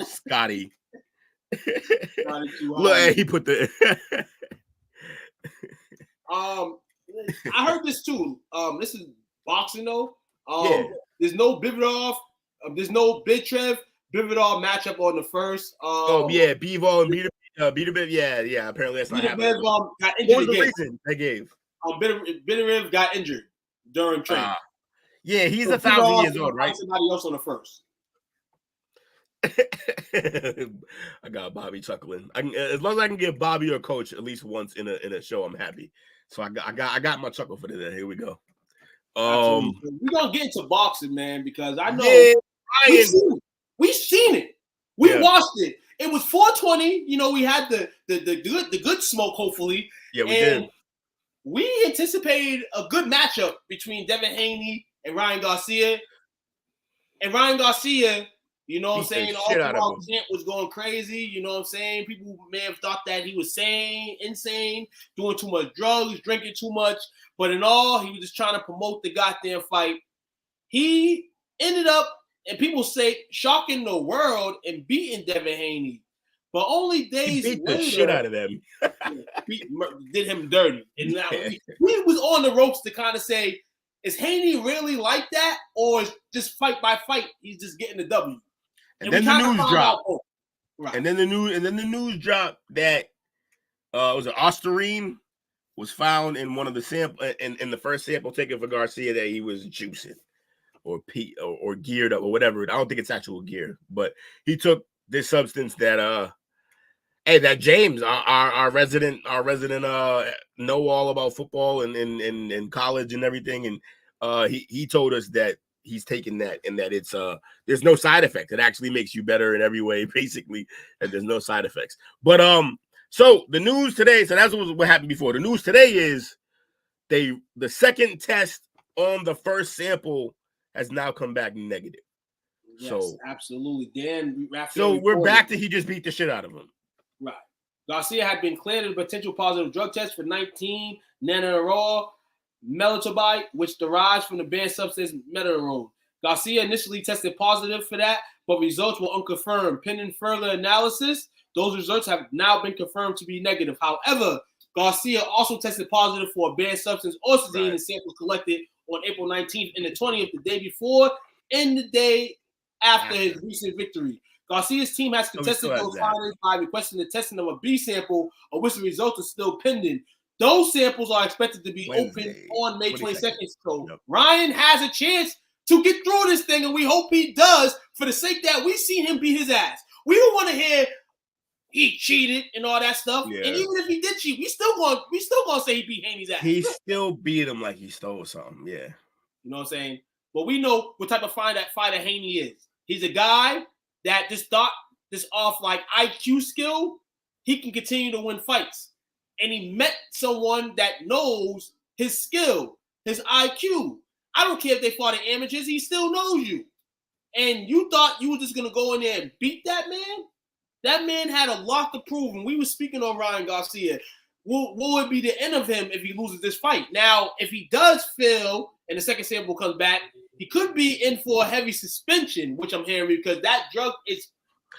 Scotty. Look, he put the I heard this too. This is boxing though. There's no Bivadov, there's no Bitrev Bivadov matchup on the first. Bivol and Bidabib. Yeah. Apparently that's not happening. Got injured. What was the reason they gave? Bidrev got injured during training. Yeah, he's 1,000 years old, right? Somebody else on the first. I got Bobby chuckling. As long as I can get Bobby or Coach at least once in a show, I'm happy. So I got my chuckle for today. Here we go. We're gonna get into boxing, man, because I know we've seen it. We watched it. It was 420. We had the good smoke, hopefully. Yeah, we did. We anticipated a good matchup between Devin Haney and Ryan Garcia. And Ryan Garcia, all I'm saying, all throughout the camp was going crazy. You know what I'm saying? People may have thought that he was insane, doing too much drugs, drinking too much. But in all, he was just trying to promote the goddamn fight. He ended up, and people say, shocking the world and beating Devin Haney. But only days later, the shit out of them. Did him dirty. And now he was on the ropes to kind of say, is Haney really like that? Or is just fight by fight, he's just getting the W? And then the news dropped. Right. And then the news dropped that was it Osterine was found in one of the sample in the first sample taken for Garcia that he was juicing or geared up or whatever. I don't think it's actual gear, but he took this substance that Hey, that James, our resident know all about football and in college and everything, and he told us that he's taken that and that it's there's no side effect. It actually makes you better in every way, basically, and there's no side effects. But so the news today, so that's what happened before. The news today is the second test on the first sample has now come back negative. Yes, so absolutely. Dan, so we're back to he just beat the shit out of him. Right. Garcia had been cleared of a potential positive drug test for 19 nanoraw melatobiate, which derives from the banned substance metanerone. Garcia initially tested positive for that, but results were unconfirmed. Pending further analysis, those results have now been confirmed to be negative. However, Garcia also tested positive for a banned substance oxazine in samples collected on April 19th and the 20th, the day before and the day after his recent victory. Garcia's team has contested those findings by requesting the testing of a B sample, of which the results are still pending. Those samples are expected to be opened on May 22nd. So Ryan has a chance to get through this thing, and we hope he does for the sake that we've seen him beat his ass. We don't want to hear he cheated and all that stuff. Yeah. And even if he did cheat, we still gonna say he beat Haney's ass. He still beat him like he stole something. Yeah. You know what I'm saying? But we know what type of fighter Haney is. He's a guy that just off like IQ skill, he can continue to win fights. And he met someone that knows his skill, his IQ. I don't care if they fought at amateurs, he still knows you. And you thought you were just going to go in there and beat that man? That man had a lot to prove. And we were speaking on Ryan Garcia. What would be the end of him if he loses this fight? Now, if he does fail and the second sample comes back, he could be in for a heavy suspension, which I'm hearing, because that drug is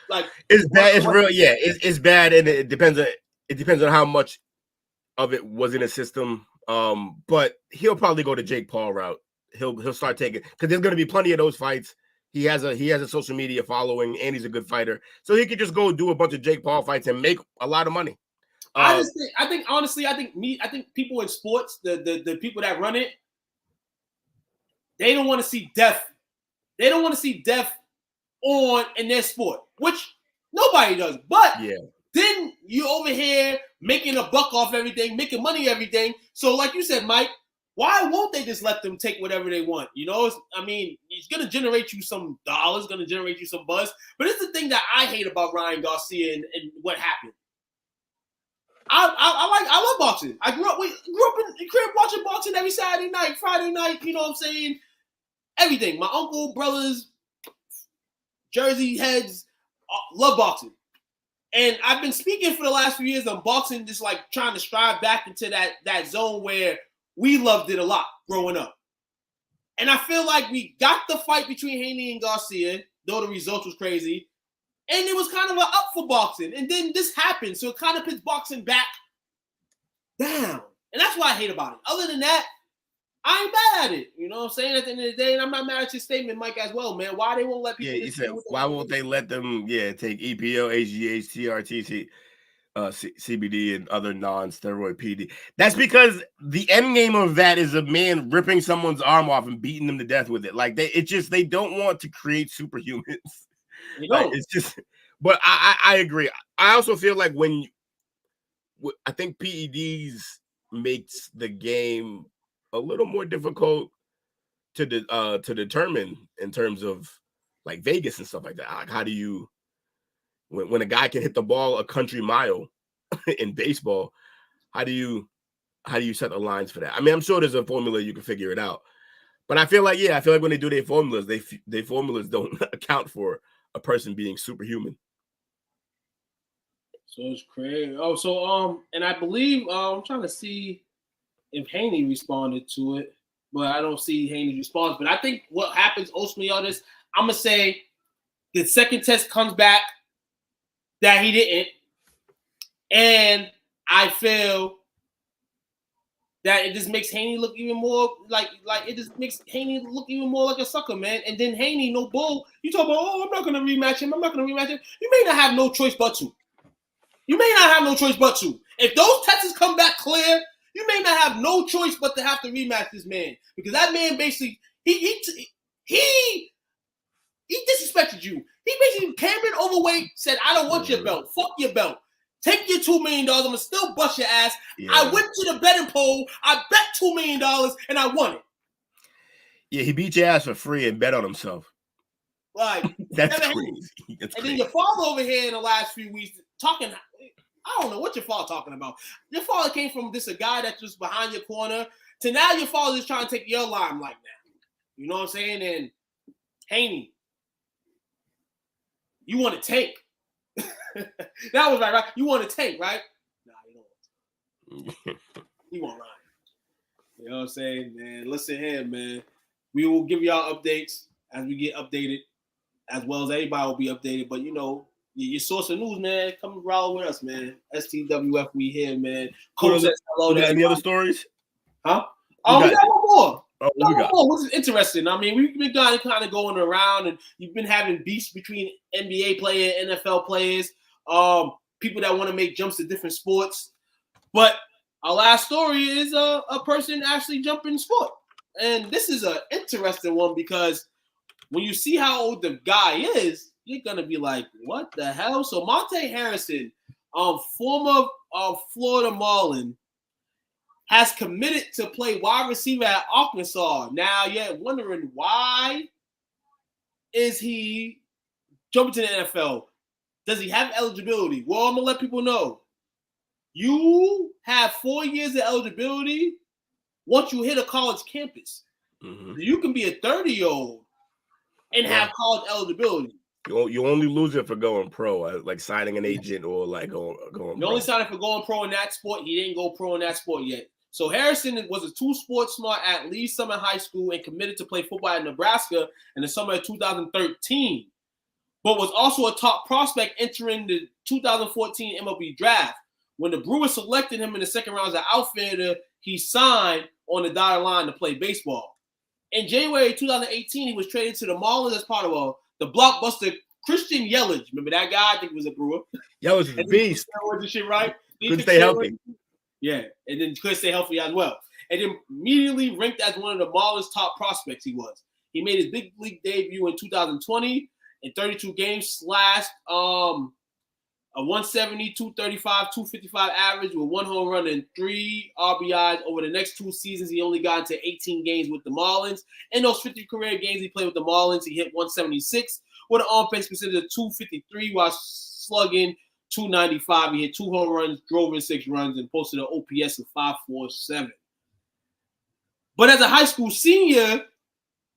like it's bad. It's real, yeah. It's bad, and it depends on how much of it was in the system. But he'll probably go the Jake Paul route. He'll start taking, because there's going to be plenty of those fights. He has a social media following, and he's a good fighter, so he could just go do a bunch of Jake Paul fights and make a lot of money. I think people in sports, the people that run it, they don't want to see death. They don't want to see death in their sport, which nobody does. But then you over here making a buck off everything, making money everything. So like you said, Mike, why won't they just let them take whatever they want? You know, it's going to generate you some dollars, going to generate you some buzz. But it's the thing that I hate about Ryan Garcia and what happened. I love boxing. I grew up in the crib watching boxing every Saturday night, Friday night, you know what I'm saying? Everything. My uncle, brothers, Jersey heads, love boxing. And I've been speaking for the last few years on boxing, just like trying to strive back into that zone where we loved it a lot growing up. And I feel like we got the fight between Haney and Garcia, though the results was crazy. And it was kind of an up for boxing. And then this happened. So it kind of puts boxing back down. And that's what I hate about it. Other than that, I ain't mad at it. You know what I'm saying? At the end of the day, and I'm not mad at your statement, Mike, as well, man. Why they won't let people... Yeah, you said, why won't they let them, take EPO, HGH, TRT, CBD, and other non-steroid PD? That's because the end game of that is a man ripping someone's arm off and beating them to death with it. Like, they don't want to create superhumans. Like, it's just... But I agree. I also feel like I think PEDs makes the game a little more difficult to determine in terms of like Vegas and stuff like that. Like, how do you, when a guy can hit the ball a country mile in baseball, how do you set the lines for that? I mean, I'm sure there's a formula you can figure it out, but I feel like when they do their formulas, their formulas don't account for a person being superhuman. So it's crazy. Oh, so and I believe I'm trying to see if Haney responded to it, but I don't see Haney's response. But I think what happens ultimately on this, I'm gonna say the second test comes back that he didn't, and I feel that it just makes Haney look even more like it just makes Haney look even more like a sucker, man. And then Haney, no bull. You talk about, I'm not gonna rematch him. You may not have no choice but to. If those tests come back clear, you may not have no choice but to have to rematch this man, because that man basically he disrespected you. He basically came in overweight, said, "I don't want your belt. Fuck your belt." Take your $2 million. I'm going to still bust your ass. Yeah. I went to the betting pool. I bet $2 million, and I won it. Yeah, he beat your ass for free and bet on himself. Like, That's crazy. That's and crazy. then your father over here in the last few weeks talking, I don't know what your father talking about. Your father came from a guy that's just behind your corner to now your father is trying to take your limelight now. You know what I'm saying? And Haney, you want to take. That was right? You want to take, right? Nah, you don't. He won't lie. You know what I'm saying, man? Listen here, man. We will give y'all updates as we get updated, as well as everybody will be updated. But, you know, your source of news, man, come roll with us, man. STWF, we here, man. Coach says hello. Any other stories? Huh? We got one more. Oh, we got more, which is interesting. I mean, we've been kind of going around, and you've been having beefs between NBA players, NFL players, people that want to make jumps to different sports. But our last story is a person actually jumping sport. And this is an interesting one because when you see how old the guy is, you're going to be like, what the hell? So Monte Harrison, former Florida Marlin, has committed to play wide receiver at Arkansas. Now you're wondering, why is he jumping to the NFL? Does he have eligibility? Well, I'm going to let people know. You have 4 years of eligibility once you hit a college campus. Mm-hmm. You can be a 30-year-old and have college eligibility. You only lose it for going pro, like signing an agent or like going You only signed for going pro in that sport. He didn't go pro in that sport yet. So Harrison was a two-sport smart at Lee Summit High School and committed to play football at Nebraska in the summer of 2013, but was also a top prospect entering the 2014 MLB draft. When the Brewers selected him in the second round as an outfielder, he signed on the dotted line to play baseball. In January 2018, he was traded to the Marlins as part of the blockbuster Christian Yelich. Remember that guy? I think he was a Brewer. Yelich was a beast. And shit, right? Couldn't stay healthy. Yeah, and then couldn't stay healthy as well. And then immediately ranked as one of the Marlins' top prospects he was. He made his big league debut in 2020 in 32 games, slashed a 170, 235, 255 average with 1 home run and 3 RBIs. Over the next 2 seasons, he only got into 18 games with the Marlins. In those 50 career games he played with the Marlins, he hit 176 with an on-base percentage of 253 while slugging 295. He hit 2 home runs, drove in 6 runs, and posted an OPS of 547. But as a high school senior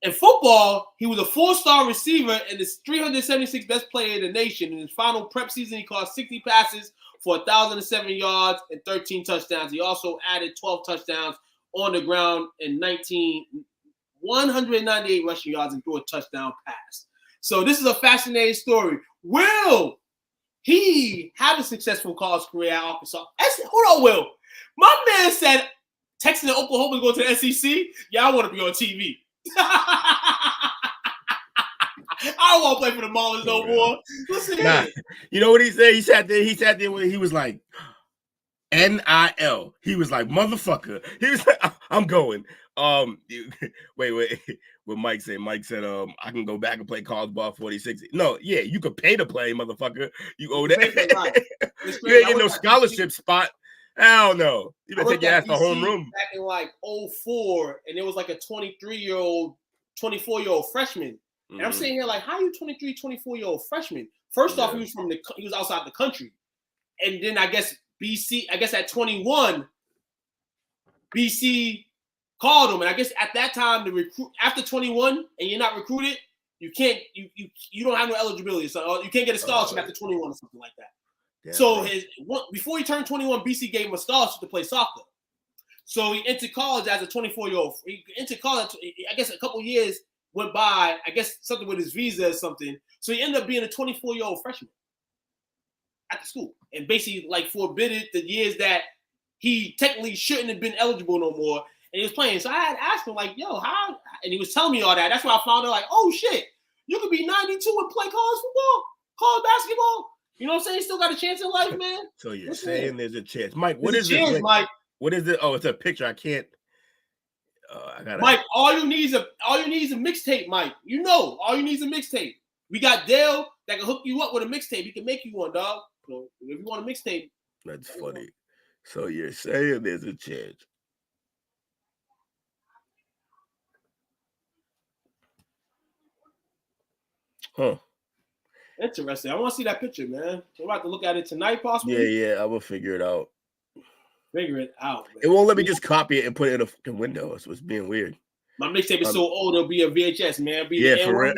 in football, he was a 4-star receiver and the 376th best player in the nation. In his final prep season, he caught 60 passes for 1,007 yards and 13 touchdowns. He also added 12 touchdowns on the ground and 198 rushing yards and threw a touchdown pass. So this is a fascinating story. Will he have a successful college career at Arkansas? Hold on, Will. My man said Texas and Oklahoma go to the SEC. Yeah, I want to be on TV. I don't want to play for the Marlins no more. Listen, you know what he said? He sat there when he was like, NIL. He was like, motherfucker. He was like, I'm going. Wait. What Mike said? Mike said, I can go back and play college ball 46. No, yeah, you could pay to play, motherfucker. You go there. You ain't get no scholarship spot. Hell no. You better take your ass to homeroom. Back in like 2004, and it was like a 23-year-old, 24-year-old freshman. And I'm sitting here like, how are you 23, 24-year-old freshman? First off, he was outside the country. And then I guess at 21, BC called him. And I guess at that time, the recruit after 21 and you're not recruited, you don't have no eligibility. So you can't get a scholarship after 21 or something like that. Yeah, so before he turned 21, BC gave him a scholarship to play soccer. So he entered college as a 24-year-old. He entered college, I guess a couple years went by, I guess something with his visa or something. So he ended up being a 24-year-old freshman at the school. And basically like forbidded the years that he technically shouldn't have been eligible no more. And he was playing. So I had asked him like, yo, how? And he was telling me all that. That's why I found out like, oh shit, you could be 92 and play college football, college basketball. You know what I'm saying? Still got a chance in life, man. So you're saying there's a chance. Mike, what is this? Mike? What is it? Oh, it's a picture. I can't. Mike, all you need is a mixtape, Mike. You know, all you need is a mixtape. We got Dale that can hook you up with a mixtape. He can make you one, dog. So if you want a mixtape, That's funny. So you're saying there's a chance. Huh. Interesting. I want to see that picture, man. We're about to look at it tonight, possibly. Yeah, I will figure it out. Figure it out, man. It won't let me just copy it and put it in a fucking window. So it's being weird. My mixtape is so old, it'll be a VHS, man. Yeah, for real.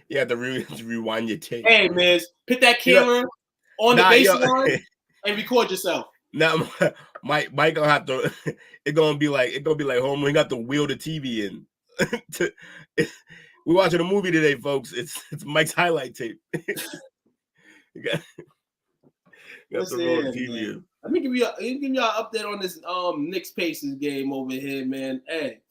You have to rewind your tape. Hey, man, put that camera on the baseline and record yourself. Now, Mike gonna have to. It's gonna be like home. We got to wheel the TV in. We're watching a movie today, folks. It's Mike's highlight tape. you got to roll the TV in. Let me give you an update on this Knicks Pacers game over here, man. Hey,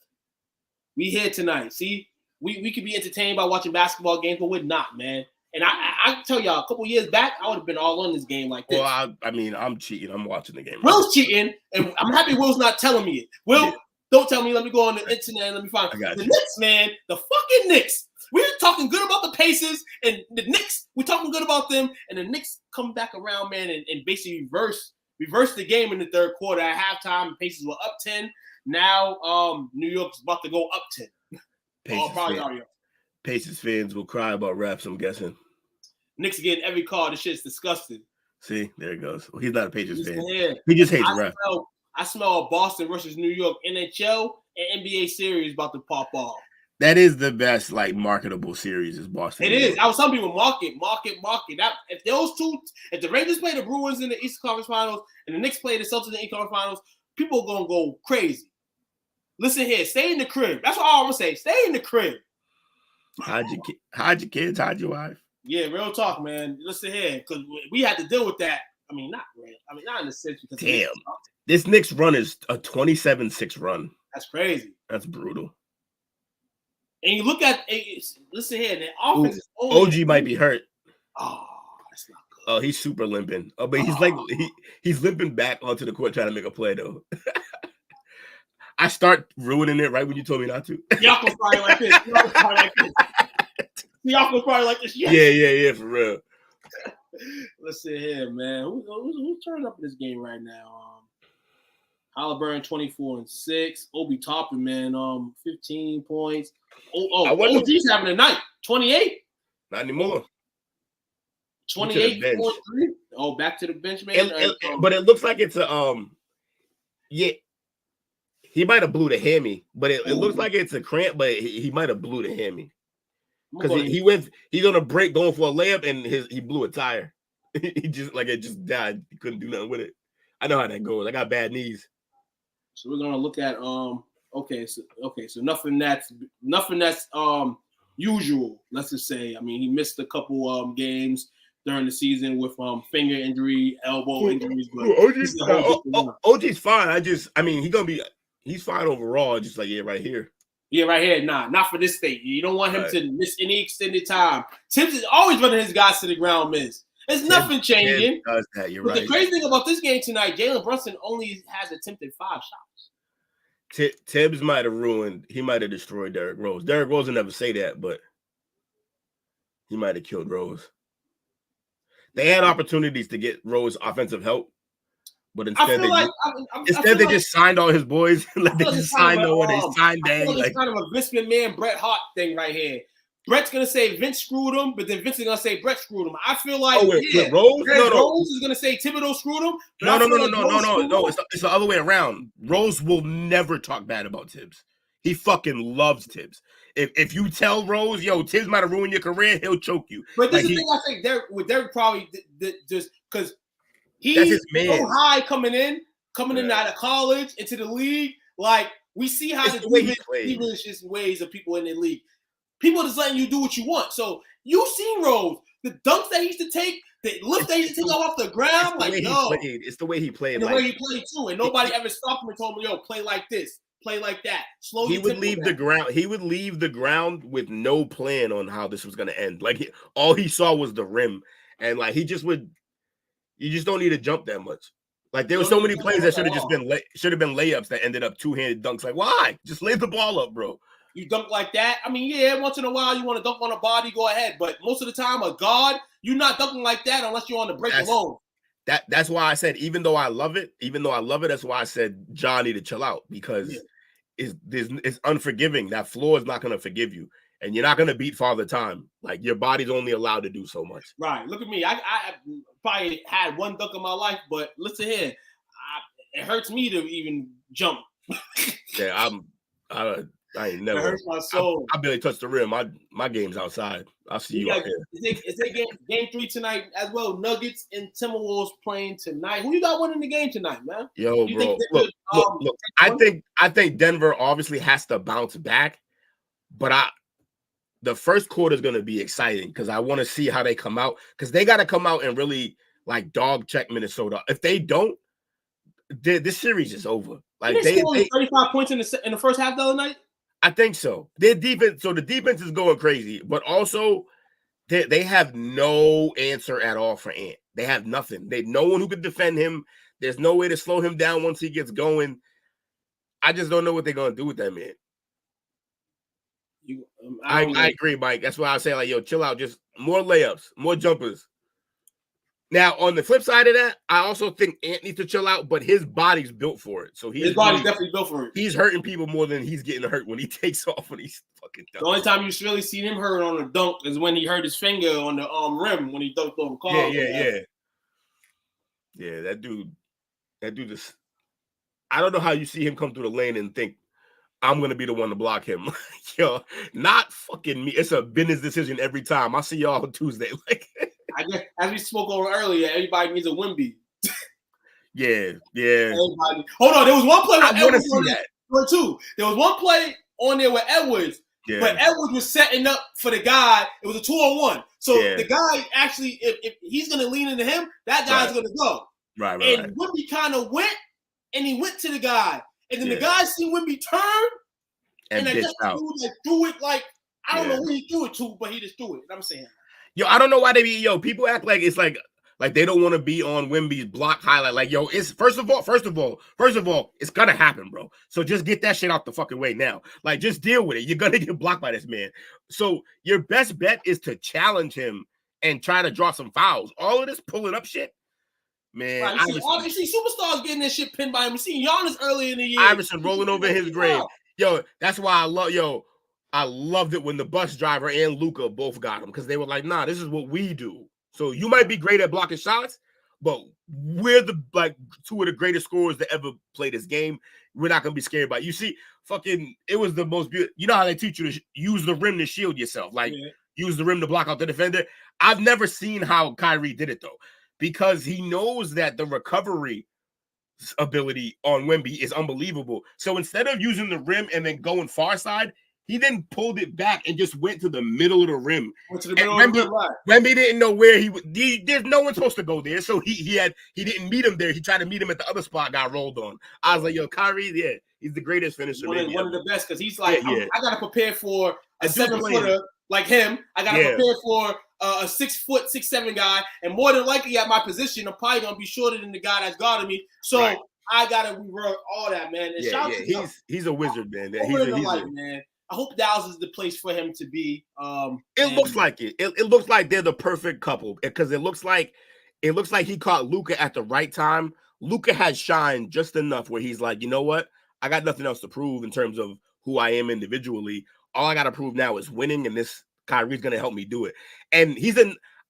we here tonight. See, we could be entertained by watching basketball games, but we're not, man. And I tell y'all, a couple years back, I would have been all on this game like this. Well, I mean, I'm cheating. I'm watching the game. Will's cheating, and I'm happy Will's not telling me it. Will, don't tell me. Let me go on the internet and let me find the Knicks, man. The fucking Knicks. We're talking good about the Pacers and the Knicks. We're talking good about them, and the Knicks come back around, man, and basically reverse the game in the third quarter. At halftime, the Pacers were up 10. Now, New York's about to go up 10. Pacers fans will cry about refs, I'm guessing. Knicks getting every call. This shit's disgusting. See, there it goes. Well, he's not a Pacers fan. He just hates refs. I smell a Boston versus New York NHL and NBA series about to pop off. That is the best, marketable series is Boston. It is. I was telling people, market. That if the Rangers play the Bruins in the Eastern Conference Finals and the Knicks play the Celtics in the Eastern Conference Finals, people are gonna go crazy. Listen here, stay in the crib. That's what I'm gonna say. Stay in the crib. Hide your kids, hide your wife. Yeah, real talk, man. Listen here, because we had to deal with that. I mean, not real. I mean, not in the sense because this Knicks run is a 27-6 run. That's crazy. That's brutal. And you look at listen here, the offense is OG might be hurt. Oh, that's not good. Oh, he's super limping. Oh, but he's limping back onto the court trying to make a play though. I start ruining it right when you told me not to. Y'all probably like this. Y'all probably like this. Yeah, for real. Listen here, man. Who's turning up in this game right now? Halliburton 24-6. Obi Toppin, man, 15 points. OG's having a night. 28. Not anymore. 28.3. Oh, back to the bench, man. But it looks like it's a he might have blew the hammy, but it looks like it's a cramp, but he might have blew the hammy. Because he's on a break going for a layup and he blew a tire. It just died. He couldn't do nothing with it. I know how that goes. I got bad knees. So we're gonna look at so nothing that's usual. Let's just say. I mean, he missed a couple games during the season with finger injury, elbow injuries. But OG's fine. He's fine overall. Just right here. Yeah, right here. Nah, not for this state. You don't want him to miss any extended time. Tibbs is always running his guys to the ground, miss. There's nothing changing. Does that. You're but right. The crazy thing about this game tonight, Jalen Brunson only has attempted 5 shots. Tibbs might have destroyed Derrick Rose. Derrick Rose will never say that, but he might have killed Rose. They had opportunities to get Rose offensive help, but instead they just signed all his boys. They just signed Noah. They signed Dang. It's kind of a Vince McMahon, Bret Hart thing right here. Brett's gonna say Vince screwed him, but then Vince is gonna say Brett screwed him. I feel like Rose? Rose is gonna say Thibodeau screwed him. No. It's the other way around. Rose will never talk bad about Tibbs. He fucking loves Tibbs. If you tell Rose, Tibbs might have ruined your career, he'll choke you. But this is the thing I think Derek probably just because he's so high coming in out of college into the league. Like we see how the devilish ways of people in the league. People just letting you do what you want. So you seen Rose, the dunks that he used to take, the lift that he used to take off the ground. It's the way he played. The way he played too, and nobody ever stopped him and told him, play like this. Play like that. Slowly. He would leave the ground. He would leave the ground with no plan on how this was going to end. All he saw was the rim, and he just would. You just don't need to jump that much. There were so many plays that should have been layups that ended up two-handed dunks. Why? Just lay the ball up, bro. You dunk like that. I mean, yeah, once in a while you want to dunk on a body, go ahead. But most of the time, a guard, you're not dunking like that unless you're on the break alone. that's why I said, even though I love it, that's why I said John need to chill out, because it's unforgiving. That floor is not going to forgive you, and you're not going to beat Father Time. Like, your body's only allowed to do so much. Right. Look at me. I probably had one dunk in my life, but listen here, it hurts me to even jump. Yeah, I ain't never. It hurts my soul. I barely touched the rim. My game's outside. I'll see you out here. Is it game 3 tonight as well? Nuggets and Timberwolves playing tonight. Who you got winning the game tonight, man? Yo, bro. Look. I think Denver obviously has to bounce back, but the first quarter is going to be exciting because I want to see how they come out, because they got to come out and really like dog check Minnesota. If they don't, this series is over. Like, they scored 35 points in the first half the other night. I think so. Their defense, so the defense is going crazy, but also they have no answer at all for Ant. They have nothing. They no one who can defend him. There's no way to slow him down once he gets going. I just don't know what they're gonna do with that man. I agree, Mike. That's why I say, like, yo, chill out. Just more layups, more jumpers. Now, on the flip side of that, I also think Ant needs to chill out, but his body's built for it. So his body's definitely built for it. He's hurting people more than he's getting hurt when he takes off when he's fucking done. The only time you really seen him hurt on a dunk is when he hurt his finger on the rim when he dunked on the car. Yeah, that dude just, I don't know how you see him come through the lane and think, I'm going to be the one to block him. Yo, not fucking me. It's a business decision every time. I'll see y'all on Tuesday. Like, I guess, as we spoke over earlier, everybody needs a Wemby. Yeah. Everybody. Hold on, there was one play where Edwards on there too. There was one play on there with Edwards, but Edwards was setting up for the guy. It was a 2-on-1. So the guy actually, if he's going to lean into him, that guy's going to go. Right. And Wemby kind of went, and he went to the guy. And then the guy seen Wemby turn, and I guess the dude like threw it like, I don't know who he threw it to, but he just threw it. I'm saying. Yo, I don't know why people act like it's like they don't want to be on Wemby's block highlight. Like, yo, it's first of all, it's gonna happen, bro. So just get that shit out the fucking way now. Like, just deal with it. You're gonna get blocked by this man. So your best bet is to challenge him and try to draw some fouls. All of this pulling up shit, man. Right, you see superstars getting this shit pinned by him. We seen Giannis early in the year. Iverson rolling over in his grave. Yo, that's why I loved it when the bus driver and Luka both got him, because they were like, nah, this is what we do. So you might be great at blocking shots, but we're two of the greatest scorers to ever play this game. We're not going to be scared by it. You see, it was the most beautiful. You know how they teach you to use the rim to shield yourself, like use the rim to block out the defender. I've never seen how Kyrie did it, though, because he knows that the recovery ability on Wemby is unbelievable. So instead of using the rim and then going far side, he then pulled it back and just went to the middle of the rim. Wemby didn't know where he would. There's no one supposed to go there, so he didn't meet him there. He tried to meet him at the other spot, got rolled on. I was like, yo, Kyrie, he's the greatest finisher. One of the best, because he's like, I got to prepare for a 7-footer like him. I got to prepare for a 6', 6'7" guy, and more than likely at my position, I'm probably gonna be shorter than the guy that's guarding me. So I gotta revert all that, man. And he's a wizard, man. Man. I hope Dallas is the place for him to be. It looks like it. It looks like they're the perfect couple, because it looks like he caught Luka at the right time. Luka has shined just enough where he's like, you know what? I got nothing else to prove in terms of who I am individually. All I got to prove now is winning, and this Kyrie's going to help me do it. And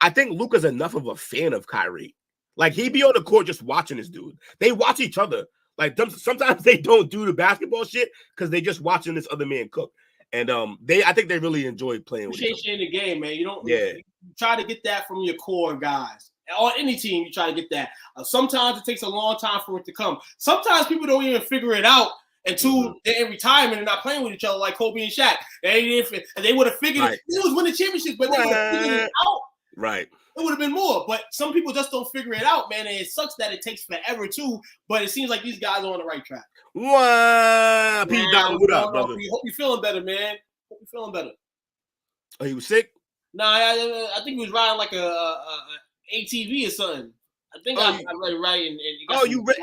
I think Luka's enough of a fan of Kyrie. Like, he'd be on the court just watching this dude. They watch each other. Like, sometimes they don't do the basketball shit because they just watching this other man cook. And I think they really enjoy playing with each other. In the game, man. You try to get that from your core guys. On any team, you try to get that. Sometimes it takes a long time for it to come. Sometimes people don't even figure it out until they're in retirement and not playing with each other, like Kobe and Shaq. They would have figured it. It was winning championships, but they would have figured it out. Right. It would have been more. But some people just don't figure it out, man. And it sucks that it takes forever too. But it seems like these guys are on the right track. What? Pete Dollar, what up, brother? Hope you're feeling better, man. Hope you're feeling better. Oh, he was sick? Nah, I think he was riding like a ATV or something. I think I read it right.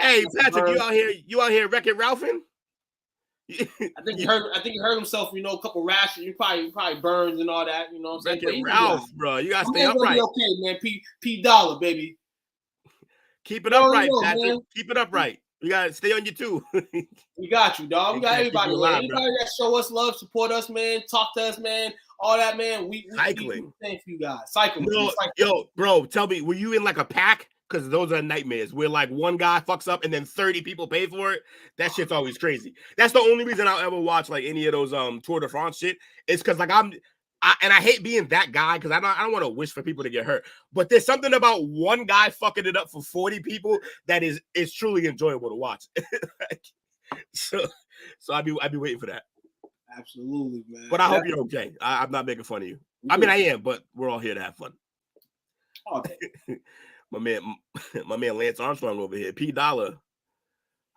Hey, Patrick, you out here wrecking Ralphing? I think he hurt himself. A couple rashes. You probably burns and all that. You know what I'm saying? Wrecking Ralph, bro. You gotta stay upright. Okay, man. P Dollar, baby. Keep it upright, know, Patrick. man. Keep it upright. You gotta stay on your two. We got you, dog. We got everybody, man. Alive, Anybody that show us love, support us, man, talk to us, man. All that, man. We Cycling. Thank you guys. Cycling. Yo, bro, tell me, were you in like a pack? Because those are nightmares where like one guy fucks up and then 30 people pay for it. That shit's always crazy. That's the only reason I'll ever watch like any of those Tour de France shit. It's because like I hate being that guy because I don't want to wish for people to get hurt. But there's something about one guy fucking it up for 40 people that is truly enjoyable to watch. so I'd be waiting for that. Absolutely, man. But I hope you're okay. I'm not making fun of you. I mean, I am, but we're all here to have fun. Okay. my man Lance Armstrong over here. P Dollar.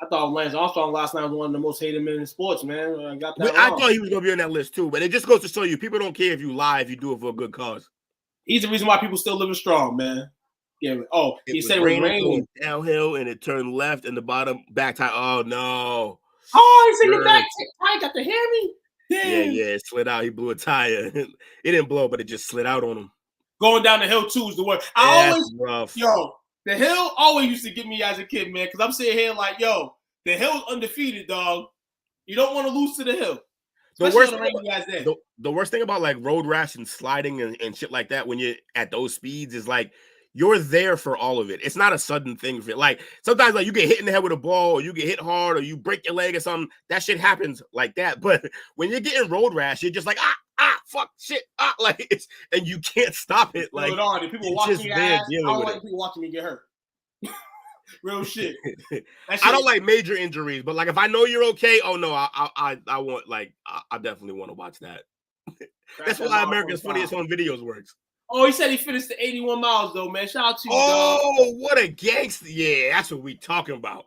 I thought Lance Armstrong last night was one of the most hated men in sports, man. I thought he was going to be on that list too, but it just goes to show you people don't care if you lie if you do it for a good cause. He's the reason why people still living strong, man. Yeah. Oh, he said it was raining downhill and it turned left and the bottom back tire. Oh no! Oh, he's in the back tire. Got the hear me? Damn. Yeah, it slid out. He blew a tire. It didn't blow, but it just slid out on him. Going down the hill too is the worst. Rough. The hill always used to get me as a kid, man, because I'm sitting here like, yo, the hill's undefeated, dog. You don't want to lose to the hill. The worst thing about like road rash and sliding and shit like that when you're at those speeds is like you're there for all of it. It's not a sudden thing. Like sometimes like you get hit in the head with a ball or you get hit hard or you break your leg or something. That shit happens like that. But when you're getting road rash, you're just like, fuck, shit, like it's, and you can't stop it. Like people watching your ass. I don't like people watching me get hurt. Real shit. I don't like major injuries, but like if I know you're okay, oh no, I want like I definitely want to watch that. That's why America's Funniest Home Videos works. Oh, he said he finished the 81 miles though, man. Shout out to you. Oh, what a gangster! Yeah, that's what we talking about.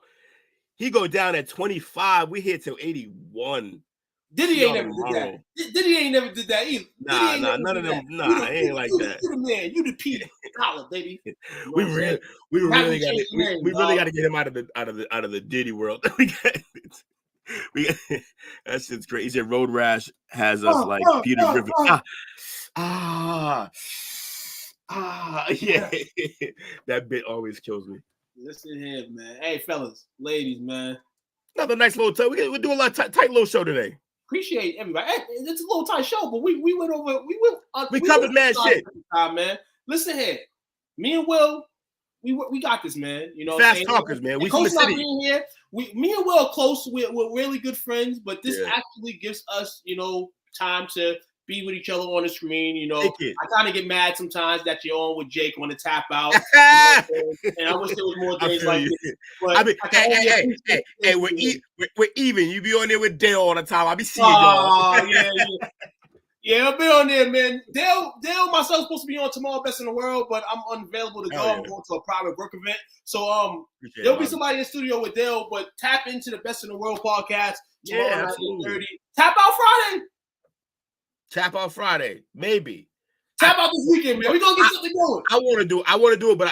He go down at 25. We hit till 81. Diddy ain't never did that. Diddy ain't never did that either. Nah, none of them. Nah, it ain't like that. You the man. You the P dollar, baby. We really got to get him out of the Diddy world. That shit's crazy. He said road rash has us like Peter Griffin. Yeah. That bit always kills me. Listen here, man. Hey, fellas, ladies, man. Another nice little time. We're doing a lot of tight little show today. Appreciate everybody. Hey, it's a little tight show, but we went over. We covered mad shit, man. Listen here, me and Will, we got this, man. You know, fast talkers, man. We from the city. Here. Me and Will are close. We're really good friends, but this actually gives us, you know, time to be with each other on the screen. You know, I kind of get mad sometimes that you're on with Jake on the tap out, and I wish there was more days like this. But I mean, hey, we're even. You be on there with Dale all the time. I be seeing y'all. Yeah, I'll be on there, man. Dale, myself supposed to be on tomorrow, Best in the World, but I'm unavailable to go. I'm going to a private work event, so there'll be somebody in the studio with Dale. But tap into the Best in the World podcast tomorrow night at 8:30. Tap out Friday. Tap out Friday, maybe. Tap out this weekend, man. We're gonna get something going. I want to do it, but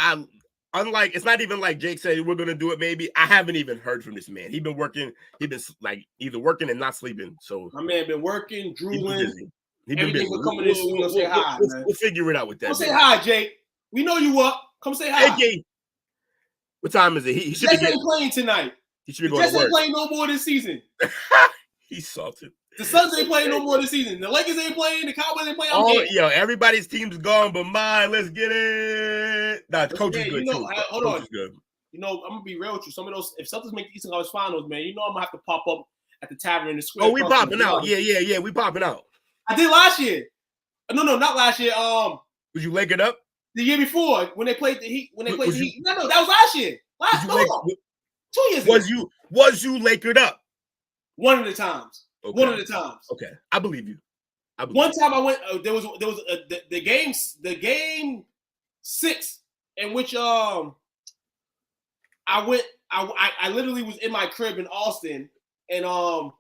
unlike it's not even like Jake said we're gonna do it. Maybe I haven't even heard from this man. He's been working. He's been like either working and not sleeping. So my man been working, drooling. He been busy. We're coming in soon. We'll say hi, man. We'll figure it out with that. Come say hi, Jake. We know you up. Come say hi. Hey, Jake. What time is it? He should be playing tonight. He should be going to work. Ain't playing no more this season. He's salted. The Suns ain't playing no more this season. The Lakers ain't playing. The Cowboys ain't playing. Everybody's team's gone, but mine. Let's get it. Nah, the coach is good too. Hold on. Good. You know, I'm gonna be real with you. Some of those, if Celtics make the Eastern Conference Finals, man, you know I'm gonna have to pop up at the tavern in the square. Oh, we popping out. Yeah. We popping out. I did last year. No, not last year. Was you Lakered up? The year before when they played the Heat. When they played the Heat. No, that was last year. 2 years ago. Was you Lakered up? One of the times. Okay. One of the times. Okay, I believe you. One time I went. There was the game 6 in which I went. I literally was in my crib in Austin, and I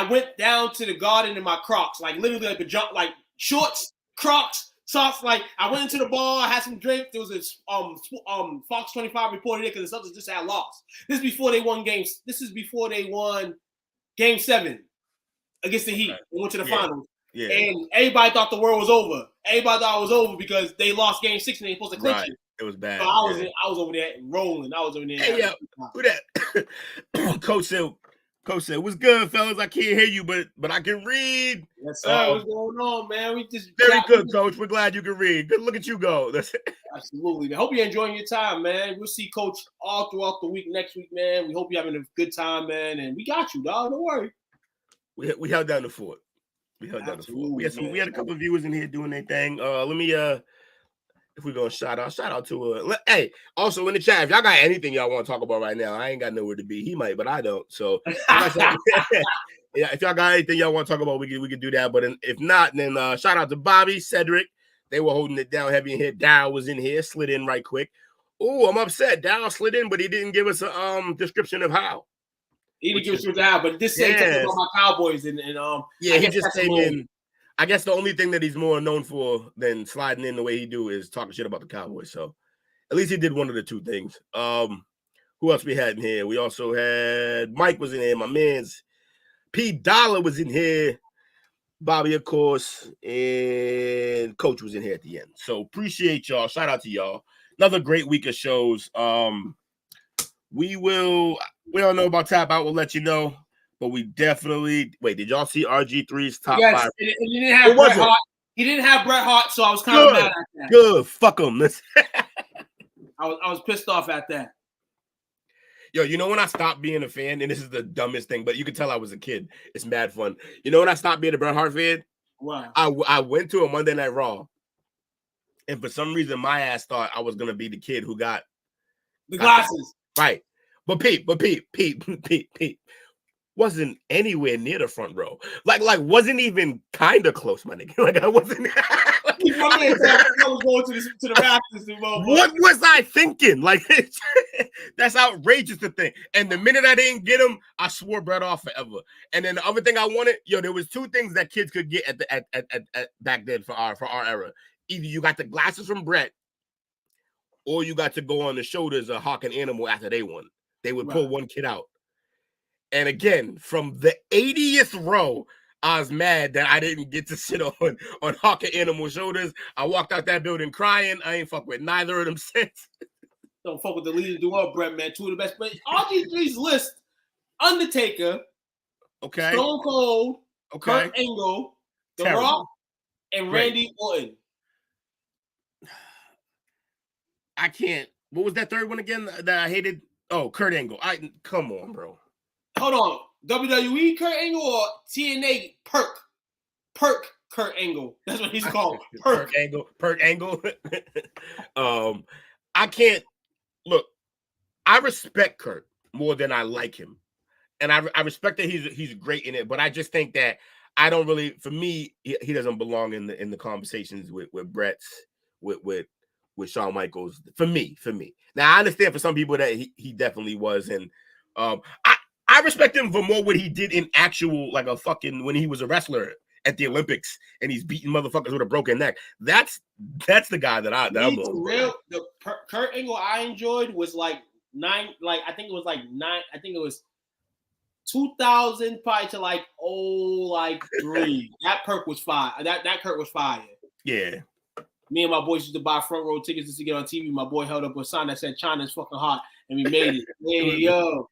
went down to the garden in my Crocs, like literally like a jump, like shorts, Crocs, socks. Like I went into the bar, I had some drink. There was this Fox 25 reported it because the Celtics just had lost. This is before they won games. This is before they won Game 7 against the Heat. They went to the finals. Yeah. And everybody thought the world was over. Everybody thought it was over because they lost Game 6 and they were supposed to clinch it. It was bad. So I was over there rolling. I was over there. Hey, yeah, who that? Coach said, "What's good, fellas? I can't hear you, but I can read." Yes, sir. What's going on, man? We just very good, Coach. We're glad you can read. Good, look at you go. Absolutely. I hope you're enjoying your time, man. We'll see Coach all throughout the week next week, man. We hope you're having a good time, man. And we got you, dog. Don't worry. We held down the fort. We had a couple of viewers in here doing their thing. Let me if we're gonna shout out to hey, also in the chat, if y'all got anything y'all want to talk about right now, I ain't got nowhere to be. He might, but I don't. So yeah, if y'all got anything y'all want to talk about, we can do that. But if not, then shout out to Bobby, Cedric. They were holding it down heavy in here. Darryl was in here, slid in right quick. Oh, I'm upset. Darryl slid in, but he didn't give us a description of how. He didn't give us a how, but this say talking about my Cowboys and yeah, he just came in. I guess the only thing that he's more known for than sliding in the way he do is talking shit about the Cowboys. So at least he did one of the two things. Who else we had in here? We also had Mike was in here. My man's P Dollar was in here. Bobby, of course, and Coach was in here at the end. So appreciate y'all. Shout out to y'all. Another great week of shows. We don't know about Tap Out. We'll let you know. But we definitely wait. Did y'all see RG3's top 5? He didn't have Bret Hart. He didn't have Bret Hart, so I was kind of mad at that. Good, fuck him. I was pissed off at that. Yo, you know when I stopped being a fan, and this is the dumbest thing, but you can tell I was a kid. It's mad fun. You know when I stopped being a Bret Hart fan? Wow. I went to a Monday Night Raw, and for some reason my ass thought I was gonna be the kid who got the glasses. Right, but Pete. Wasn't anywhere near the front row. Like wasn't even kind of close, my nigga. Like I wasn't. I was going to the rafters. What was I thinking? Like that's outrageous to think. And the minute I didn't get him, I swore Bret off forever. And then the other thing I wanted, there was two things that kids could get at back then for our era. Either you got the glasses from Bret, or you got to go on the shoulders of Hawk and Animal after they won. They would pull one kid out. And again, from the 80th row, I was mad that I didn't get to sit on Hawk and Animal shoulders. I walked out that building crying. I ain't fuck with neither of them since. Don't fuck with the leaders do up, Brett, man. Two of the best players. RG3's list: Undertaker, okay, Stone Cold, okay, Kurt Angle, The Rock, and Randy Orton. I can't. What was that third one again that I hated? Oh, Kurt Angle. Come on, bro. Hold on. WWE Kurt Angle or TNA Perk Kurt Angle? That's what he's called. Perk Angle. I can't look. I respect Kurt more than I like him, and I respect that he's great in it. But I just think that I don't really. For me, he doesn't belong in the conversations with Brett's with Shawn Michaels. For me. Now I understand for some people that he definitely was, and I respect him for more what he did in actual, like a fucking, when he was a wrestler at the Olympics and he's beating motherfuckers with a broken neck. That's the guy that I'm the Kurt Angle I enjoyed was like 2000 probably to 3. That Perk was fire. That Kurt was fire. Yeah. Me and my boys used to buy front row tickets just to get on TV. My boy held up a sign that said China's fucking hot, and we made it. Hey, yo.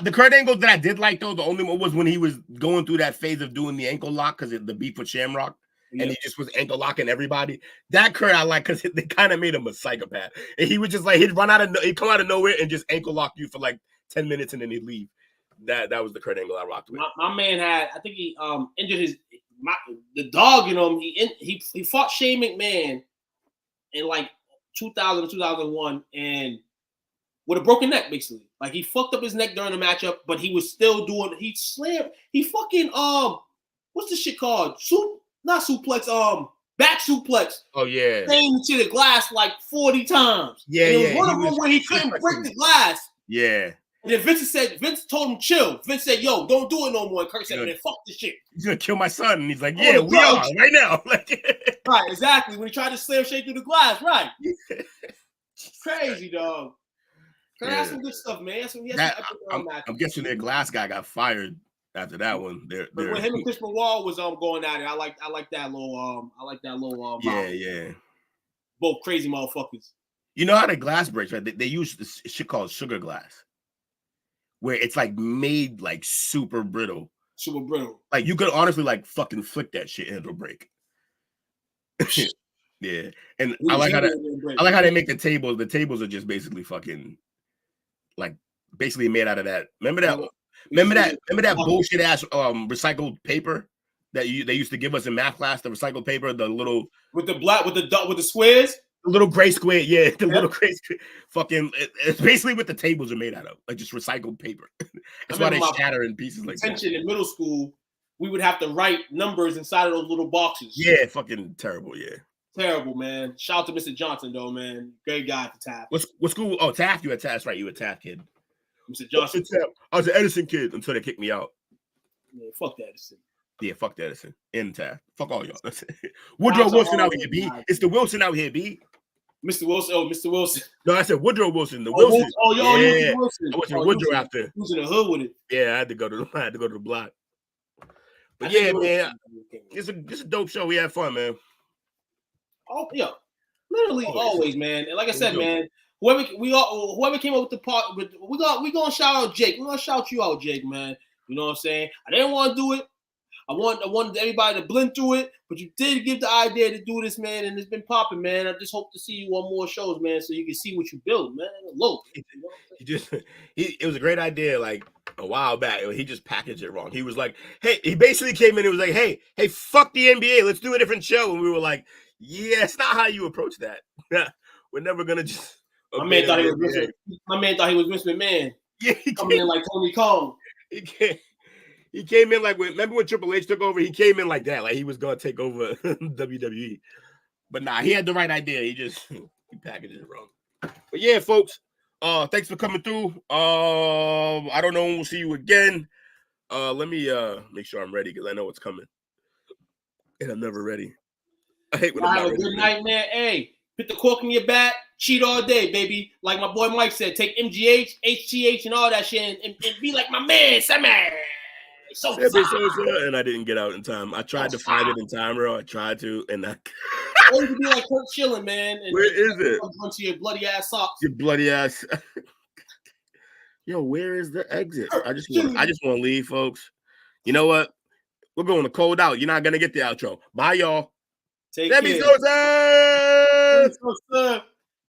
The Kurt Angle that I did like, though, the only one was when he was going through that phase of doing the ankle lock because of the beef with Shamrock, and he just was ankle locking everybody. That Kurt I like because they kind of made him a psychopath. And he would just he'd come out of nowhere and just ankle lock you for 10 minutes and then he'd leave. That was the Kurt Angle I rocked with. My man had, I think he injured the dog in him. He fought Shane McMahon in 2000 2001 and with a broken neck, basically. He fucked up his neck during the matchup, but he was still doing. He slammed. He fucking what's the shit called? Not suplex. Back suplex. Oh yeah. Came to the glass 40 times. Yeah, and there was one of them where he couldn't break the glass. Yeah. And then Vince told him chill. Vince said, "Yo, don't do it no more." And Kurt said, "Man, fuck this shit. He's gonna kill my son." And he's like, "Yeah, we are right now." Right, exactly. When he tried to slam Shane through the glass, right? Crazy, dog. Kurt had some good stuff, man. I'm guessing their glass guy got fired after that one. But when him and Chris Benoit was going at it, I like that little yeah. both crazy motherfuckers. You know how the glass breaks, right? They use this shit called sugar glass, where it's like made like super brittle. Super brittle. Like you could honestly like fucking flick that shit and it'll break. Yeah, and I like how they make the tables. The tables are just basically fucking like basically made out of that. Remember that bullshit ass recycled paper that they used to give us in math class. The recycled paper, the little with the squares. The little gray square, yeah, the little gray square. Fucking, it's basically what the tables are made out of, like just recycled paper. That's why they shatter in pieces like that. In middle school, we would have to write numbers inside of those little boxes. Yeah, fucking terrible, yeah. Terrible, man. Shout out to Mr. Johnson, though, man. Great guy for Taft. What school? Oh, Taft, you at Taft, that's right. You a Taft kid. Mr. Johnson. I was an Edison kid until they kicked me out. Yeah, fuck that Edison. Yeah, fuck that Edison. In Taft. Fuck all y'all. That's it. Woodrow Wilson out here, B. It's the Wilson out here, B. Mr. Wilson. Oh, Mr. Wilson. No, I said Woodrow Wilson. The Wilson. Yeah. Wilson. I went to Woodrow after. He was in the hood with it. Yeah, I had to go to the block. But yeah, man, it's a dope show. We had fun, man. Oh yeah, literally always, man. And like I said, man, whoever came up with the part, we gonna shout out Jake. We're gonna shout you out, Jake, man. You know what I'm saying? I didn't want to do it. I wanted everybody to blend through it, but you did give the idea to do this, man, and it's been popping, man. I just hope to see you on more shows, man, so you can see what you build, man. Look, it was a great idea, like a while back. He just packaged it wrong. He was like, hey, he basically came in and was like, hey, fuck the NBA, let's do a different show. And we were like, yeah, it's not how you approach that. We're never gonna just. My man thought he was Vince McMahon. Yeah, coming in like Tony Khan. He came in like remember when Triple H took over? He came in like that, like he was gonna take over WWE. But nah, he had the right idea. He packaged it wrong. But yeah, folks, thanks for coming through. I don't know when we'll see you again. Let me make sure I'm ready because I know what's coming. And I'm never ready. I hate when I'm not ready. Good night, man. Hey, put the cork in your bat, cheat all day, baby. Like my boy Mike said, take MGH, HGH, and all that shit and be like my man, Sammy. And I didn't get out in time. I tried to find it in time, bro. I tried to, and I. Or you could be like Kurt Schilling, man. And where is it? Onto your bloody ass socks. Your bloody ass. Yo, where is the exit? I just want to leave, folks. You know what? We're going to cold out. You're not gonna get the outro. Bye, y'all. Take care. Sosa!